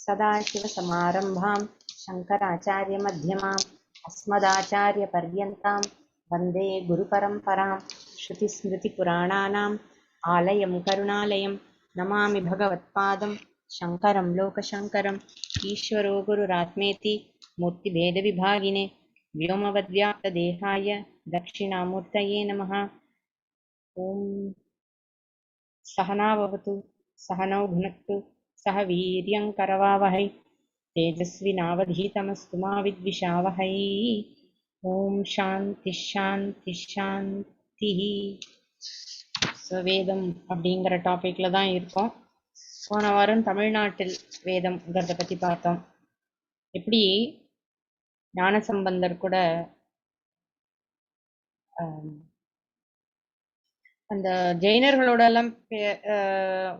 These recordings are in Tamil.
सदाशिवसमारम्भां शङ्कराचार्यमध्यमाम् अस्मदाचार्यपर्यन्तां वन्दे गुरुपरम्परां श्रुतिस्मृतिपुराणानाम् आलयं करुणालयं नमामि भगवत्पादं शङ्करं लोकशङ्करम् ईश्वरो गुरुरात्मेति मूर्तिभेदविभागिने व्योमवद्व्याप्तदेहाय दक्षिणामूर्तये नमः। ॐ सहना भवतु सहनौ भुनक्तु सह वीर्यं करवावहै तेजस्विनावधीतमस्तु मा विद्विषावहै। ओम शांति शांति शांति। வேதம் அப்படிங்கிற டாபிக்ல தான் இருக்கோம். போன வாரம் தமிழ்நாட்டில் வேதம்ங்கிறத பற்றி பார்த்தோம். எப்படி ஞானசம்பந்தர் கூட அந்த ஜெயினர்களோட எல்லாம்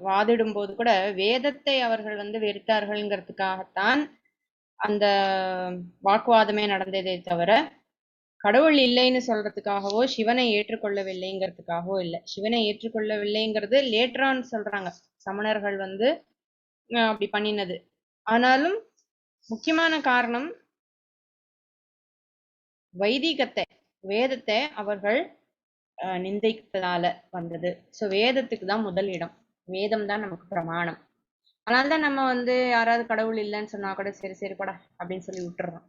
வாதிடும் போது கூட வேதத்தை அவர்கள் வெறுத்தார்கள்ங்கிறதுக்காகத்தான் அந்த வாக்குவாதமே நடந்ததே தவிர கடவுள் இல்லைன்னு சொல்றதுக்காகவோ சிவனை ஏற்றுக்கொள்ளவில்லைங்கிறதுக்காகவோ இல்லை. சிவனை ஏற்றுக்கொள்ளவில்லைங்கிறது லேட்டரான் சொல்றாங்க, சமணர்கள் அப்படி பண்ணினது. ஆனாலும் முக்கியமான காரணம் வைதிகத்தை, வேதத்தை அவர்கள் நிந்தித்ததால வந்தது. ஸோ வேதத்துக்கு தான் முதல் இடம், வேதம் தான் நமக்கு பிரமாணம். அதனால்தான் நம்ம யாராவது கடவுள் இல்லைன்னு சொன்னா கூட சரி சரிப்படா அப்படின்னு சொல்லி விட்டுறோம்.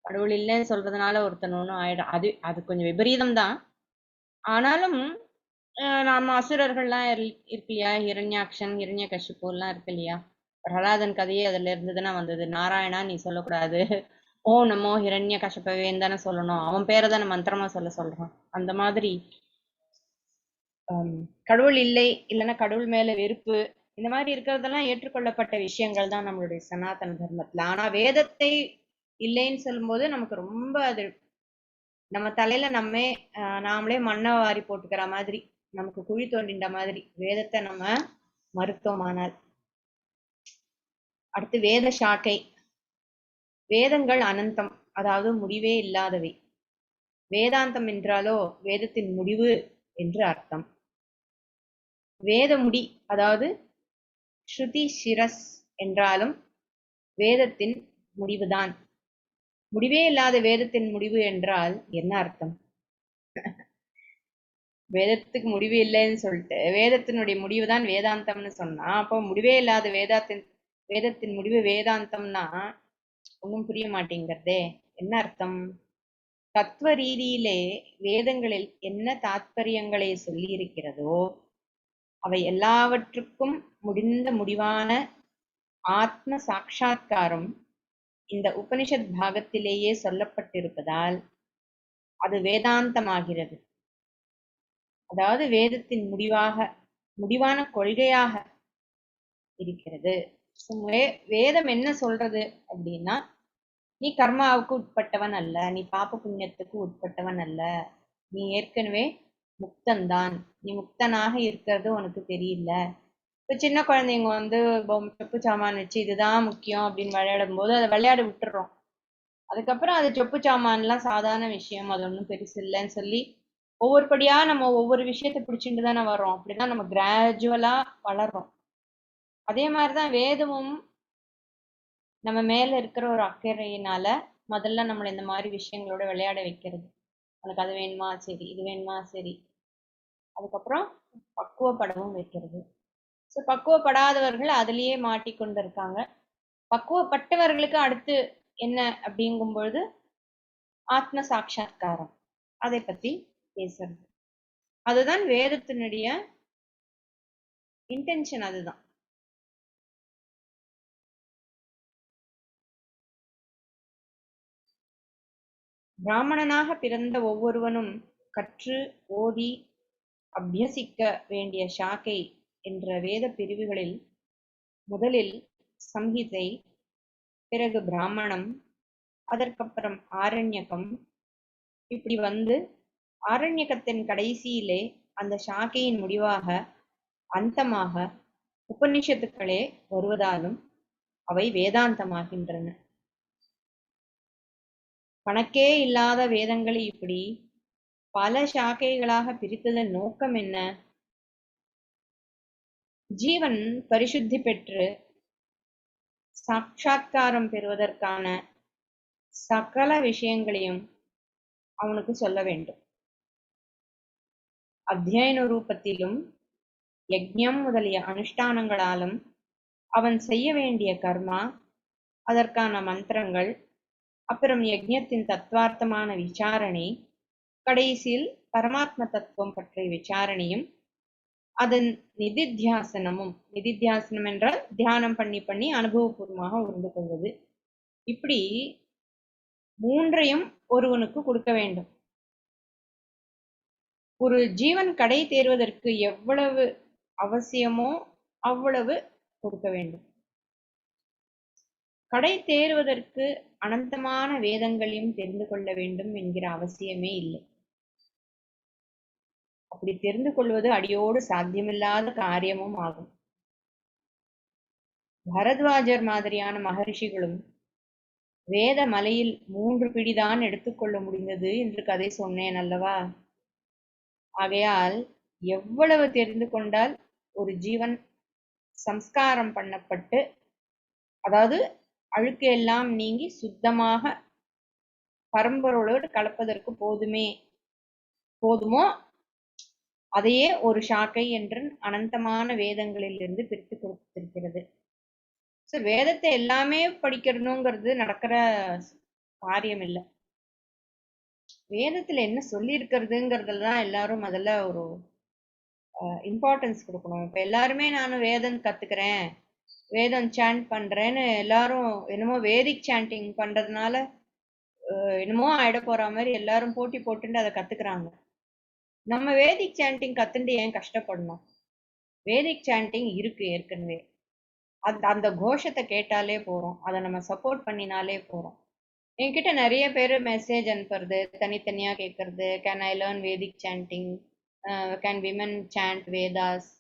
கடவுள் இல்லைன்னு சொல்றதுனால ஒருத்தன் ஒன்றும் ஆயிடும், அது கொஞ்சம் விபரீதம் தான். ஆனாலும் நம்ம அசுரர்கள்லாம் இருக்கு இல்லையா, ஹிரண்யாக்ஷன் ஹிரண்யகசிப்பு எல்லாம் இருக்கு இல்லையா, பிரகலாதன் கதையே அதுல இருந்துதானே வந்தது. நாராயணா நீ சொல்லக்கூடாது, ஓ நம்மோ ஹிரண்ய கஷப்பவேன்னு தானே சொல்லணும், அவன் பேரை தானே மந்திரமா சொல்றான். அந்த மாதிரி கடவுள் இல்லை, இல்லைன்னா கடவுள் மேல வெறுப்பு, இந்த மாதிரி இருக்கிறதெல்லாம் ஏற்றுக்கொள்ளப்பட்ட விஷயங்கள் தான் நம்மளுடைய சனாதன தர்மத்துல. ஆனா வேதத்தை இல்லைன்னு சொல்லும்போது நமக்கு ரொம்ப அது நம்ம தலையில நாமளே மண்ணை வாரி போட்டுக்கிற மாதிரி, நமக்கு குழி தோண்டின்ற மாதிரி வேதத்தை நம்ம மறுத்தோமானால். அடுத்து வேத சாக்கை. வேதங்கள் அனந்தம், அதாவது முடிவே இல்லாதவை. வேதாந்தம் என்றாலோ வேதத்தின் முடிவு என்று அர்த்தம். வேத முடி, அதாவது ஸ்ருதி சிரஸ் என்றாலும் வேதத்தின் முடிவுதான். முடிவே இல்லாத வேதத்தின் முடிவு என்றால் என்ன அர்த்தம்? வேதத்துக்கு முடிவு இல்லைன்னு சொல்லிட்டு வேதத்தினுடைய முடிவுதான் வேதாந்தம்னு சொன்னா, அப்போ முடிவே இல்லாத வேதத்தின் முடிவு வேதாந்தம்னா ஒன்றும் புரிய மாட்டேங்கிறதே. என்ன அர்த்தம்? தத்துவ ரீதியிலே வேதங்களில் என்ன தாத்பரியங்களை சொல்லி இருக்கிறதோ அவை எல்லாவற்றுக்கும் முடிவான ஆத்ம சாட்சா்காரம் இந்த உபனிஷத் பாகத்திலேயே சொல்லப்பட்டிருப்பதால் அது வேதாந்தமாகிறது. அதாவது வேதத்தின் முடிவான கொள்கையாக இருக்கிறது. வேதம் என்ன சொல்றது அப்படின்னா, நீ கர்மாவுக்கு உட்பட்டவன் அல்ல, நீ பாப புண்ணியத்துக்கு உட்பட்டவன் அல்ல, நீ ஏற்கனவே முக்தன்தான், நீ முக்தனாக இருக்கிறது உனக்கு தெரியல. இப்ப சின்ன குழந்தைங்க சொப்பு சாமான் வச்சு இதுதான் முக்கியம் அப்படின்னு விளையாடும் போது அதை விளையாட விட்டுறோம். அதுக்கப்புறம் அது சொப்பு சாமான்லாம் சாதாரண விஷயம், அது ஒன்றும் பெருசு இல்லைன்னு சொல்லி ஒவ்வொருபடியா நம்ம ஒவ்வொரு விஷயத்தை பிடிச்சிட்டு தானே வர்றோம். அப்படிதான் நம்ம கிராஜுவலா வளர்றோம். அதே மாதிரிதான் வேதமும் நம்ம மேல இருக்கிற ஒரு அக்கறையினால முதல்ல நம்மளை இந்த மாதிரி விஷயங்களோட விளையாட வைக்கிறது. உனக்கு அது வேணுமா, சரி, இது வேணுமா, சரி. அதுக்கப்புறம் பக்குவப்படவும் வைக்கிறது. ஸோ பக்குவப்படாதவர்கள் அதுலயே மாட்டிக்கொண்டு இருக்காங்க. பக்குவப்பட்டவர்களுக்கு அடுத்து என்ன அப்படிங்கும் பொழுது ஆத்ம சாட்சா்காரம், அதை பத்தி பேசுறது. அதுதான் வேதத்தினுடைய இன்டென்ஷன். அதுதான் பிராமணனாக பிறந்த ஒவ்வொருவனும் கற்று ஓதி அபியசிக்க வேண்டிய சாக்கை என்ற வேத பிரிவுகளில் முதலில் சம்ஹிதை, பிறகு பிராமணம், அதற்கப்புறம் ஆரண்யகம், இப்படி ஆரண்யகத்தின் கடைசியிலே அந்த சாக்கையின் முடிவாக அந்தமாக உபநிஷத்துக்களே வருவதாலும் அவை வேதாந்தமாகின்றன. கணக்கே இல்லாத வேதங்களை இப்படி பல சாக்கைகளாக பிரித்ததன் நோக்கம் என்ன? ஜீவன் பரிசுத்தி பெற்று சாட்சா்காரம் பெறுவதற்கான சகல விஷயங்களையும் அவனுக்கு சொல்ல வேண்டும். அத்தியன ரூபத்திலும் யஜ்ஞம் முதலிய அனுஷ்டானங்களாலும் அவன் செய்ய வேண்டிய கர்மா, அதற்கான மந்திரங்கள், அப்புறம் யஜ்ஞத்தின் தத்வார்த்தமான விசாரணை, கடைசியில் பரமாத்ம தத்துவம் பற்றிய விசாரணையும், அதன் நிதித்தியாசனமும், நிதித்தியாசனம் என்றால் தியானம் பண்ணி பண்ணி அனுபவபூர்வமாக உணர்ந்து கொள்வது, இப்படி மூன்றையும் ஒருவனுக்கு கொடுக்க வேண்டும். ஒரு ஜீவன் கடை தேர்வதற்கு எவ்வளவு அவசியமோ அவ்வளவு கொடுக்க வேண்டும். கடை தேறுவதற்கு அனந்தமான வேதங்களையும் தெரிந்து கொள்ள வேண்டும் என்கிற அவசியமே இல்லை. அப்படி தெரிந்து கொள்வது அடியோடு சாத்தியமில்லாத காரியமும் ஆகும். பரத்வாஜர் மாதிரியான மகரிஷிகளும் வேத மலையில் 3 பிடிதான் எடுத்துக்கொள்ள முடிந்தது என்று கதை சொன்னேன் அல்லவா? ஆகையால் எவ்வளவு தெரிந்து கொண்டால் ஒரு ஜீவன் சம்ஸ்காரம் பண்ணப்பட்டு, அதாவது அழுக்கு எல்லாம் நீங்கி சுத்தமாக பரம்பொருளோடு கலப்பதற்கு போதுமோ அதையே ஒரு சாக்கை என்று அனந்தமான வேதங்களில் இருந்து பிரித்து கொடுத்திருக்கிறது. வேதத்தை எல்லாமே படிக்கணுங்கிறது நடக்கிற காரியம் இல்லை. வேதத்துல என்ன சொல்லி இருக்கிறதுங்கிறதுலதான் எல்லாரும் முதல்ல ஒரு இம்பார்ட்டன்ஸ் கொடுக்கணும். இப்ப எல்லாருமே நானும் வேதம் கத்துக்கிறேன், வேதம் சாண்ட் பண்றேன்னு எல்லாரும் என்னமோ வேதிக் சாண்டிங் பண்றதுனால என்னமோ ஆயிட போற மாதிரி எல்லாரும் போட்டி போட்டுட்டு அதை கத்துக்கிறாங்க. நம்ம வேதிக் சாண்டிங் கத்துட்டு ஏன் கஷ்டப்படணும்? வேதிக் சாண்டிங் இருக்கு ஏற்கனவே. அந்த கோஷத்தை கேட்டாலே போறோம், அதை நம்ம சப்போர்ட் பண்ணினாலே போறோம். என்கிட்ட நிறைய பேர் மெசேஜ் அனுப்புறது, தனித்தனியா கேட்கறது, can I learn Vedic chanting, can women chant Vedas,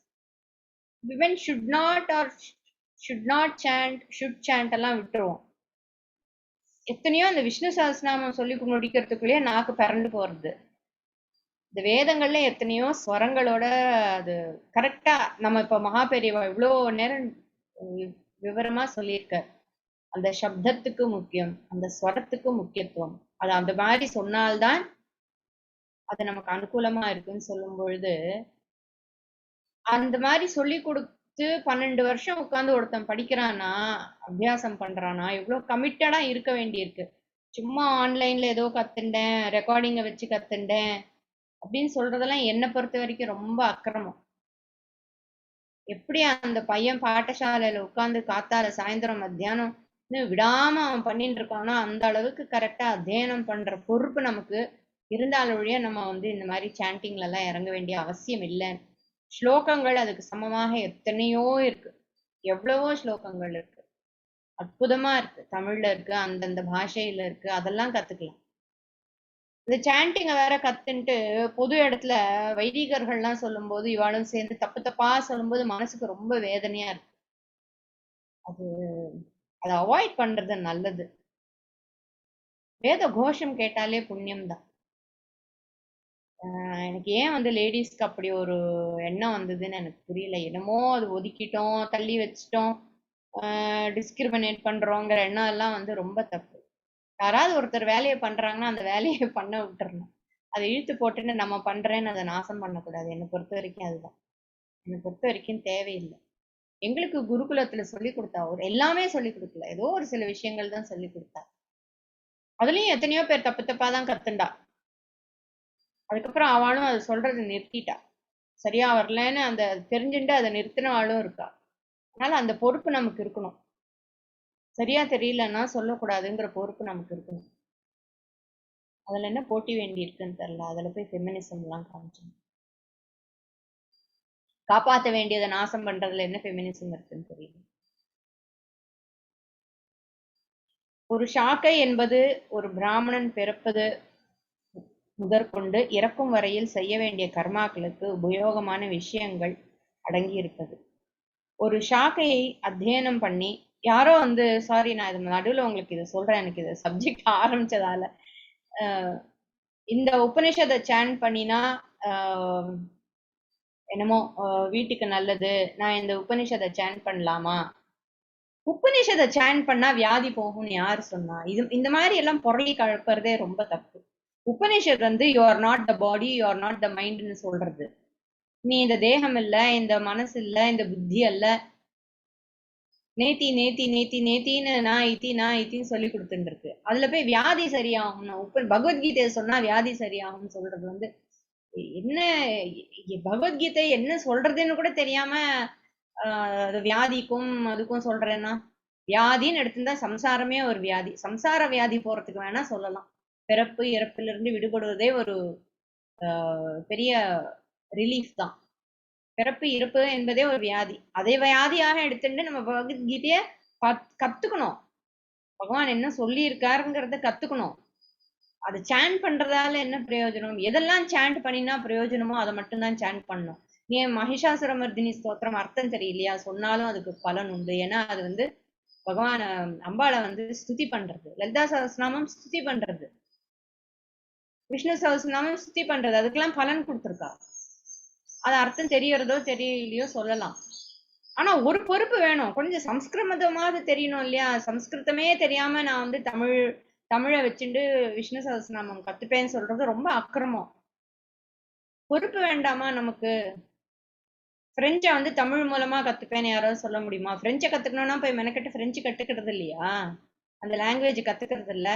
women should not or should not chant, should chant எல்லாம் விட்டுருவோம். எத்தனையோ அந்த விஷ்ணு சஹஸ்ரநாமம் சொல்லி முடிக்கிறதுக்குள்ளேயே நாக்கு பறந்து போறது. இந்த வேதங்கள்ல எத்தனையோ ஸ்வரங்களோட அது கரெக்டா நம்ம இப்ப மகாபெரிவா இவ்வளோ நேரம் விவரமா சொல்லியிருக்க. அந்த சப்தத்துக்கு முக்கியம், அந்த ஸ்வரத்துக்கு முக்கியத்துவம், அது அந்த மாதிரி சொன்னால்தான் அது நமக்கு அனுகூலமா இருக்குன்னு சொல்லும் பொழுது, அந்த மாதிரி சொல்லி கொடுத்து 12 வருஷம் உட்கார்ந்து ஒருத்தன் படிக்கிறானா, அபியாசம் பண்றானா, எவ்வளவு கமிட்டடா இருக்க வேண்டியிருக்கு. சும்மா ஆன்லைன்ல ஏதோ கத்துண்டேன், ரெக்கார்டிங்க வச்சு கத்துண்டேன் அப்படின்னு சொல்றதெல்லாம் என்னை பொறுத்த வரைக்கும் ரொம்ப அக்கிரமம். எப்படி அந்த பையன் பாடசாலையில உட்கார்ந்து காத்தால சாயந்தரம் மத்தியானம் விடாம அவன் பண்ணிட்டு இருக்கானோ அந்த அளவுக்கு கரெக்டா அத்தியனம் பண்ற பொறுப்பு நமக்கு இருந்தாலும் வழியா நம்ம இந்த மாதிரி சாண்டிங்ல எல்லாம் இறங்க வேண்டிய அவசியம் இல்லை. ஸ்லோகங்கள் அதுக்கு சமமாக எத்தனையோ இருக்கு, எவ்வளவோ ஸ்லோகங்கள் இருக்கு, அற்புதமா இருக்கு, தமிழ்ல இருக்கு, அந்தந்த பாஷையில இருக்கு, அதெல்லாம் கத்துக்கலாம். இந்த சாண்டிங்க வேற கத்துன்ட்டு பொது இடத்துல வைதிகர்கள்லாம் சொல்லும் போது இவாளும் சேர்ந்து தப்பு தப்பா சொல்லும்போது மனசுக்கு ரொம்ப வேதனையா இருக்கு. அதை அவாய்ட் பண்றது நல்லது. வேத கோஷம் கேட்டாலே புண்ணியம் தான். எனக்கு ஏன் லேடிஸ்க்கு அப்படி ஒரு எண்ணம் வந்ததுன்னு எனக்கு புரியல. என்னமோ அது ஒதுக்கிட்டோம், தள்ளி வச்சிட்டோம், டிஸ்கிரிமினேட் பண்றோங்கிற எண்ணம் எல்லாம் ரொம்ப தப்பு. யாராவது ஒருத்தர் வேலையை பண்றாங்கன்னா அந்த வேலையை பண்ண விட்டுறணும். அதை இழுத்து போட்டுன்னு நம்ம பண்றேன்னு அதை நாசம் பண்ணக்கூடாது. என்னை பொறுத்த வரைக்கும் அதுதான். என்னை பொறுத்த வரைக்கும் தேவையில்லை. எங்களுக்கு குருகுலத்துல சொல்லி கொடுத்தா ஒரு எல்லாமே சொல்லி கொடுக்கல, ஏதோ ஒரு சில விஷயங்கள் தான் சொல்லி கொடுத்தா. அதுலயும் எத்தனையோ பேர் தப்பு தப்பாதான் கத்துண்டா. அதுக்கப்புறம் அவளும் அதை சொல்றதை நிறுத்திட்டா. சரியா வரலன்னு அந்த தெரிஞ்சுட்டு அதை நிறுத்தின ஆளும் இருக்கா. அதனால அந்த பொறுப்பு நமக்கு இருக்கணும். சரியா தெரியலன்னா சொல்லக்கூடாதுங்கிற பொறுப்பு நமக்கு இருக்கணும். அதுல என்ன போட்டி வேண்டி இருக்குன்னு தெரியல. அதுல போய் ஃபெமினிசம் எல்லாம் காமிச்சோம். காப்பாற்ற வேண்டியதை நாசம் பண்றதுல என்ன ஃபெமினிசம் இருக்குன்னு தெரியல. ஒரு சாக்கை என்பது ஒரு பிராமணன் பிறப்பது முதற்கொண்டு இறக்கும் வரையில் செய்ய வேண்டிய கர்மாக்களுக்கு உபயோகமான விஷயங்கள் அடங்கி இருப்பது. ஒரு சாக்கையை அத்தியனம் பண்ணி யாரோ சாரி நான் இது நடுவில் உங்களுக்கு இதை சொல்றேன், எனக்கு இது சப்ஜெக்ட் ஆரம்பிச்சதால, இந்த உபனிஷத்தை சாண்ட் பண்ணினா என்னமோ வீட்டுக்கு நல்லது, நான் இந்த உபனிஷத்தை சாண்ட் பண்ணலாமா? உபநிஷத்தை சாண்ட் பண்ணா வியாதி போகும்னு யாரு சொன்னா? இந்த மாதிரி எல்லாம் பொருளை கலப்பறதே ரொம்ப தப்பு. உபநிஷத் வந்து you are not the body, you are not the மைண்ட்னு சொல்றது. நீ இந்த தேகம் இல்ல, இந்த மனசு இல்ல, இந்த புத்தி அல்ல. நேத்தி நேத்தி நேத்தி நேத்தின்னு நான் இத்தின்னு சொல்லி கொடுத்துட்டு இருக்கு. அதுல போய் வியாதி சரியாகும் பகவத்கீதையை சொன்னா வியாதி சரியாகும்னு சொல்றது வந்து என்ன? பகவத்கீதை என்ன சொல்றதுன்னு கூட தெரியாம வியாதிக்கும் அதுக்கும் சொல்றேன்னா, வியாதின்னு எடுத்திருந்தா சம்சாரமே ஒரு வியாதி. சம்சார வியாதி போறதுக்கு வேணா சொல்லலாம். பிறப்பு இறப்பிலிருந்து விடுபடுவதே ஒரு பெரிய ரிலீஃப் தான். பிறப்பு இறப்பு என்பதே ஒரு வியாதி. அதை வியாதியாக எடுத்துட்டு நம்ம பகவத்கீதைய கத்துக்கணும். பகவான் என்ன சொல்லி இருக்காருங்கிறத கத்துக்கணும். அது சாண்ட் பண்றதால என்ன பிரயோஜனம்? எதெல்லாம் சாண்ட் பண்ணினா பிரயோஜனமோ அதை மட்டும்தான் சாண்ட் பண்ணணும். ஏன் மகிஷாசுரமர்தினி ஸ்தோத்திரம் அர்த்தம் தெரியலையா? சொன்னாலும் அதுக்கு பலன் உண்டு. ஏன்னா அது வந்து பகவான அம்பாளை வந்து ஸ்துதி பண்றது. லலிதா சஹஸ்ரநாமம் ஸ்துதி பண்றது, விஷ்ணு சஹஸ்ரநாமம் ஸ்துதி பண்றது. அதுக்கெல்லாம் பலன் கொடுத்துருக்கா. அது அர்த்தம் தெரியறதோ தெரியலையோ சொல்லலாம். ஆனா ஒரு பொறுப்பு வேணும். கொஞ்சம் சம்ஸ்கிருதமாவது தெரியணும் இல்லையா? சம்ஸ்கிருதமே தெரியாம நான் வந்து தமிழை வச்சுட்டு விஷ்ணு சஹஸ்ரநாமம் கத்துப்பேன்னு சொல்றது ரொம்ப அக்கிரமம். பொறுப்பு வேண்டாமா நமக்கு? பிரெஞ்சை வந்து தமிழ் மூலமா கத்துப்பேன்னு யாராவது சொல்ல முடியுமா? பிரெஞ்சை கத்துக்கணும்னா போய் மெனக்கெட்டு பிரெஞ்சு கத்துக்கிறது இல்லையா? அந்த லாங்குவேஜ் கத்துக்கிறது இல்ல.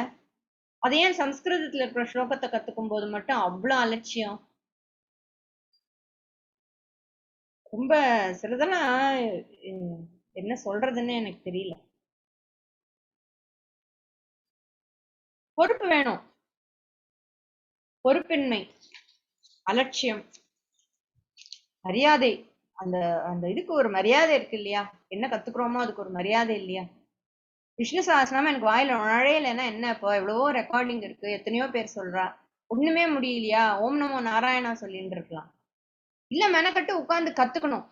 அது ஏன் சம்ஸ்கிருதத்துல இருக்கிற ஸ்லோகத்தை கத்துக்கும் போது மட்டும் அவ்வளவு அலட்சியம்? ரொம்ப சிலதெல்லாம் என்ன சொல்றதுன்னு எனக்கு தெரியல. பொறுப்பு வேணும். பொறுப்பின்மை, அலட்சியம், மரியாதை. அந்த அந்த இதுக்கு ஒரு மரியாதை இருக்கு இல்லையா? என்ன கத்துக்கிறோமோ அதுக்கு ஒரு மரியாதை இல்லையா? விஷ்ணு சஹஸ்ரநாமம் எனக்கு வாயில நுழையலைன்னா என்ன? இப்போ எவ்வளவோ ரெக்கார்டிங் இருக்கு, எத்தனையோ பேர் சொல்றா. ஒண்ணுமே முடியலையா? ஓம் நமோ நாராயணா சொல்லிட்டு இருக்கலாம். இல்ல மெனக்கட்டு உட்கார்ந்து கத்துக்கணும்.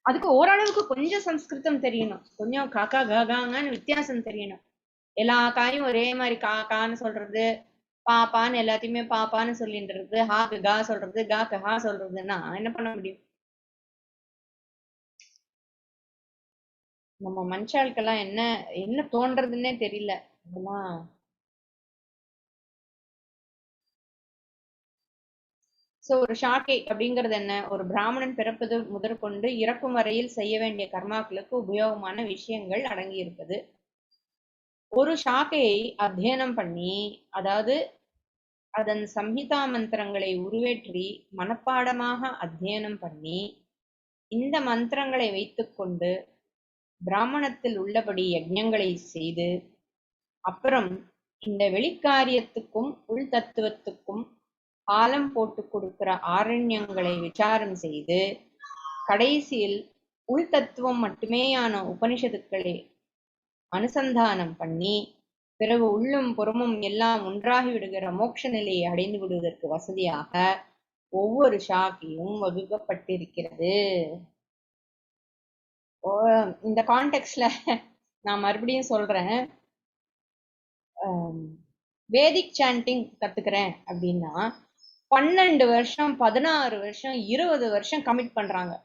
அதுக்கு ஓரளவுக்கு கொஞ்சம் சம்ஸ்கிருதம் தெரியணும். கொஞ்சம் காக்கா காகாங்கன்னு வித்தியாசம் தெரியணும். எல்லா காயும் ஒரே மாதிரி காக்கான்னு சொல்றது, பாப்பான்னு எல்லாத்தையுமே பாப்பான்னு சொல்லிட்டு இருக்கு, ஹாக்கு கா சொல்றது, காக்கு ஹா சொல்றதுன்னா என்ன பண்ண முடியும்? நம்ம மனுஷாளுக்கெல்லாம் என்ன என்ன தோன்றதுன்னே தெரியல. அதெல்லாம் ஒரு ஷாக்கை அப்படிங்கிறது என்ன? ஒரு பிராமணன் பிறப்பது முதற்கொண்டு இறக்கும் வரையில் செய்ய வேண்டிய கர்மாக்களுக்கு உபயோகமான விஷயங்கள் அடங்கி இருப்பது. ஒரு ஷாக்கையை அத்தியனம் பண்ணி, அதாவது அதன் சம்ஹிதா மந்திரங்களை உருவேற்றி மனப்பாடமாக அத்தியனம் பண்ணி, இந்த மந்திரங்களை வைத்துக்கொண்டு பிராமணத்தில் உள்ளபடி யஜ்ஞங்களை செய்து, அப்புறம் இந்த வெளிக்காரியத்துக்கும் உள் தத்துவத்துக்கும் காலம் போட்டு கொடுக்கிற ஆரண்யங்களை விசாரம் செய்து, கடைசியில் உள் தத்துவம் மட்டுமேயான உபனிஷத்துக்களை அனுசந்தானம் பண்ணி, பிறகு உள்ளும் புறமும் எல்லாம் ஒன்றாகி விடுகிற மோட்ச நிலையை அடைந்து விடுவதற்கு வசதியாக ஒவ்வொரு ஷாக்கியும் வகுக்கப்பட்டிருக்கிறது. இந்த கான்டெக்ட்ல நான் மறுபடியும் சொல்றேன். வேதிக் சாண்டிங் கத்துக்கிறேன் அப்படின்னா 12 வருஷம் 16 வருஷம் 20 வருஷம் கமிட் பண்றாங்க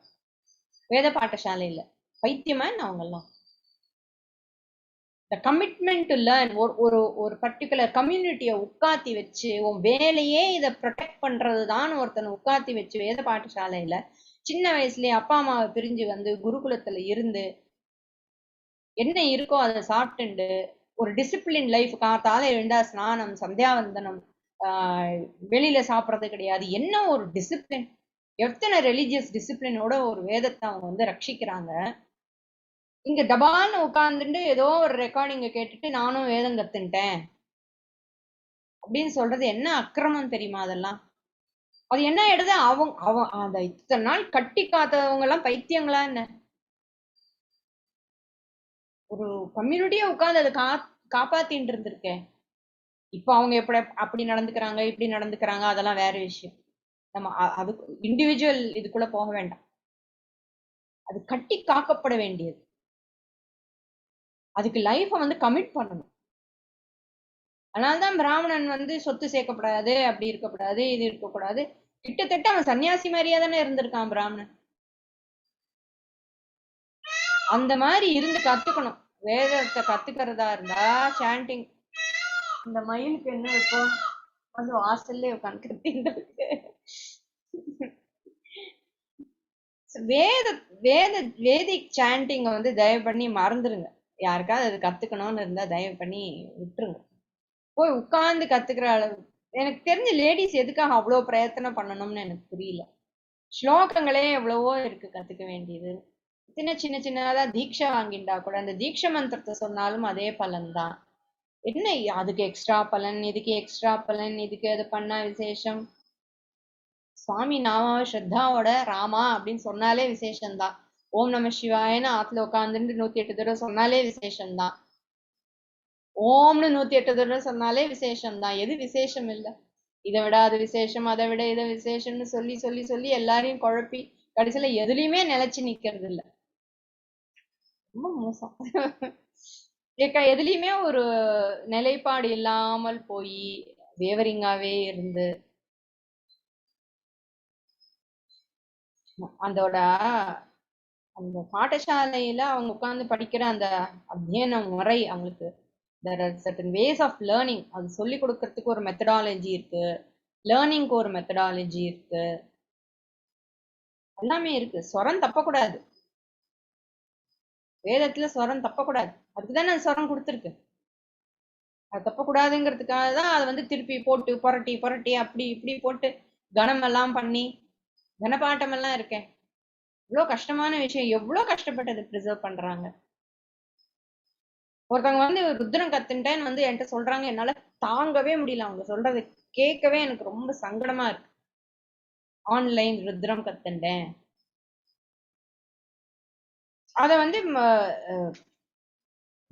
வேத பாடசாலையில. பைத்தியமா அவங்க எல்லாம்? இந்த கமிட்மெண்ட் இல்ல, ஒரு பர்டிகுலர் கம்யூனிட்டியை உட்காத்தி வச்சு உன் வேலையே இதை ப்ரொடெக்ட் பண்றதுதான் ஒருத்தனை உட்காத்தி வச்சு வேத பாடசாலையில சின்ன வயசுலயே அப்பா அம்மாவை பிரிஞ்சு வந்து குருகுலத்துல இருந்து என்ன இருக்கோ அதை சாப்பிட்டுண்டு ஒரு டிசிப்ளின் லைஃப், காத்தால எழுந்தா ஸ்நானம், சந்தியாவந்தனம், வெளியில சாப்பிட்றது கிடையாது. என்ன ஒரு டிசிப்ளின்! எத்தனை ரிலிஜியஸ் டிசிப்ளினோட ஒரு வேதத்தை அவங்க வந்து ரட்சிக்கிறாங்க. இங்க தபால்னு உட்கார்ந்துட்டு ஏதோ ஒரு ரெக்கார்டிங்க கேட்டுட்டு நானும் வேதம் கத்துட்டேன் அப்படின்னு சொல்றது என்ன அக்கிரமம் தெரியுமா? அதெல்லாம் அது என்ன எடுத்து அவங்க அந்த இத்தனை நாள் கட்டி காத்தவங்க எல்லாம் பைத்தியங்களா என்ன? ஒரு கம்யூனிட்டியா உட்கார்ந்து அதை காப்பாத்தின்னு இருந்திருக்கேன். இப்போ அவங்க எப்படி அப்படி நடந்துக்கிறாங்க இப்படி நடந்துக்கிறாங்க அதெல்லாம் வேற விஷயம். நம்ம அது இண்டிவிஜுவல் இதுக்குள்ள போக வேண்டாம். அது கட்டி காக்கப்பட வேண்டியது. அதுக்கு லைஃபை வந்து கமிட் பண்ணணும். அதனால்தான் பிராமணன் வந்து சொத்து சேர்க்கப்படாது, அப்படி இருக்கக்கூடாது, இது இருக்கக்கூடாது. கிட்டத்தட்ட அவன் சன்னியாசி மாதிரியா தானே இருந்திருக்கான் பிராமணன். அந்த மாதிரி இருந்து கத்துக்கணும். வேதத்தை கத்துக்கிறதா இருந்தா சாண்டிங். இந்த மயிலுக்கு என்ன இப்போ வந்து வாசல்ல உட்காந்து கத்திட்டு இருக்கு. வேத வேத வேதிக் சாண்டிங்க வந்து தயவு பண்ணி மறந்துருங்க. யாருக்காவது அது கத்துக்கணும்னு இருந்தா தயவு பண்ணி விட்டுருங்க. போய் உட்கார்ந்து கத்துக்கிற அளவு எனக்கு தெரிஞ்ச லேடிஸ் எதுக்காக அவ்வளவு பிரயத்தனம் பண்ணணும்னு எனக்கு புரியல. ஸ்லோகங்களே எவ்வளவோ இருக்கு கத்துக்க வேண்டியது. சின்ன சின்ன சின்னதா தீட்சை வாங்கிண்டா கூட அந்த தீட்சை மந்திரத்தை சொன்னாலும் அதே பலன் தான். என்ன அதுக்கு எக்ஸ்ட்ரா பலன், இதுக்கு எக்ஸ்ட்ரா பலன், இதுக்கு அது பண்ணா விசேஷம். சுவாமி நாமாவை ஸ்ரத்தாவோட ராமா அப்படின்னு சொன்னாலே விசேஷம்தான். ஓம் நம சிவாயன்னு ஆத்துல உட்காந்துட்டு 108 தடவை சொன்னாலே விசேஷம்தான். ஓம்னு 108 தடவை சொன்னாலே விசேஷம்தான். எது விசேஷம் இல்லை? இதை விட அது விசேஷம், அதை விட இதை விசேஷம்னு சொல்லி சொல்லி சொல்லி எல்லாரையும் குழப்பி கடைசியில எதுலையுமே நிலைச்சு நிக்கிறது இல்லை. ரொம்ப மோசம். எதுலையுமே ஒரு நிலைப்பாடு இல்லாமல் போய் வேவரிங்காவே இருந்து அதோட அந்த பாடசாலையில அவங்க உட்கார்ந்து படிக்கிற அந்த அத்தியன முறை அவங்களுக்கு there are certain ways of learning. அது சொல்லி கொடுக்கறதுக்கு ஒரு மெத்தடாலஜி இருக்கு, லேர்னிங்க்கு ஒரு மெத்தடாலஜி இருக்கு, எல்லாமே இருக்கு. ஸ்வரம் தப்பக்கூடாது. வேதத்துல ஸ்வரம் தப்பக்கூடாது. அதுக்குதானே அது ஸ்வரம் கொடுத்துருக்கு. அது தப்பக்கூடாதுங்கிறதுக்காக தான் அதை வந்து திருப்பி போட்டு புரட்டி புரட்டி அப்படி இப்படி போட்டு கணம் எல்லாம் பண்ணி கனபாட்டம் எல்லாம் இருக்கேன். இவ்வளவு கஷ்டமான விஷயம். எவ்வளவு கஷ்டப்பட்டு அதை ப்ரிசர்வ் பண்றாங்க. ஒருத்தவங்க வந்து ருத்ரம் கத்துட்டேன்னு வந்து என்கிட்ட சொல்றாங்க. என்னால தாங்கவே முடியல. அவங்க சொல்றது கேட்கவே எனக்கு ரொம்ப சங்கடமா இருக்கு. ஆன்லைன் ருத்ரம் கத்துட்டேன். அத வந்து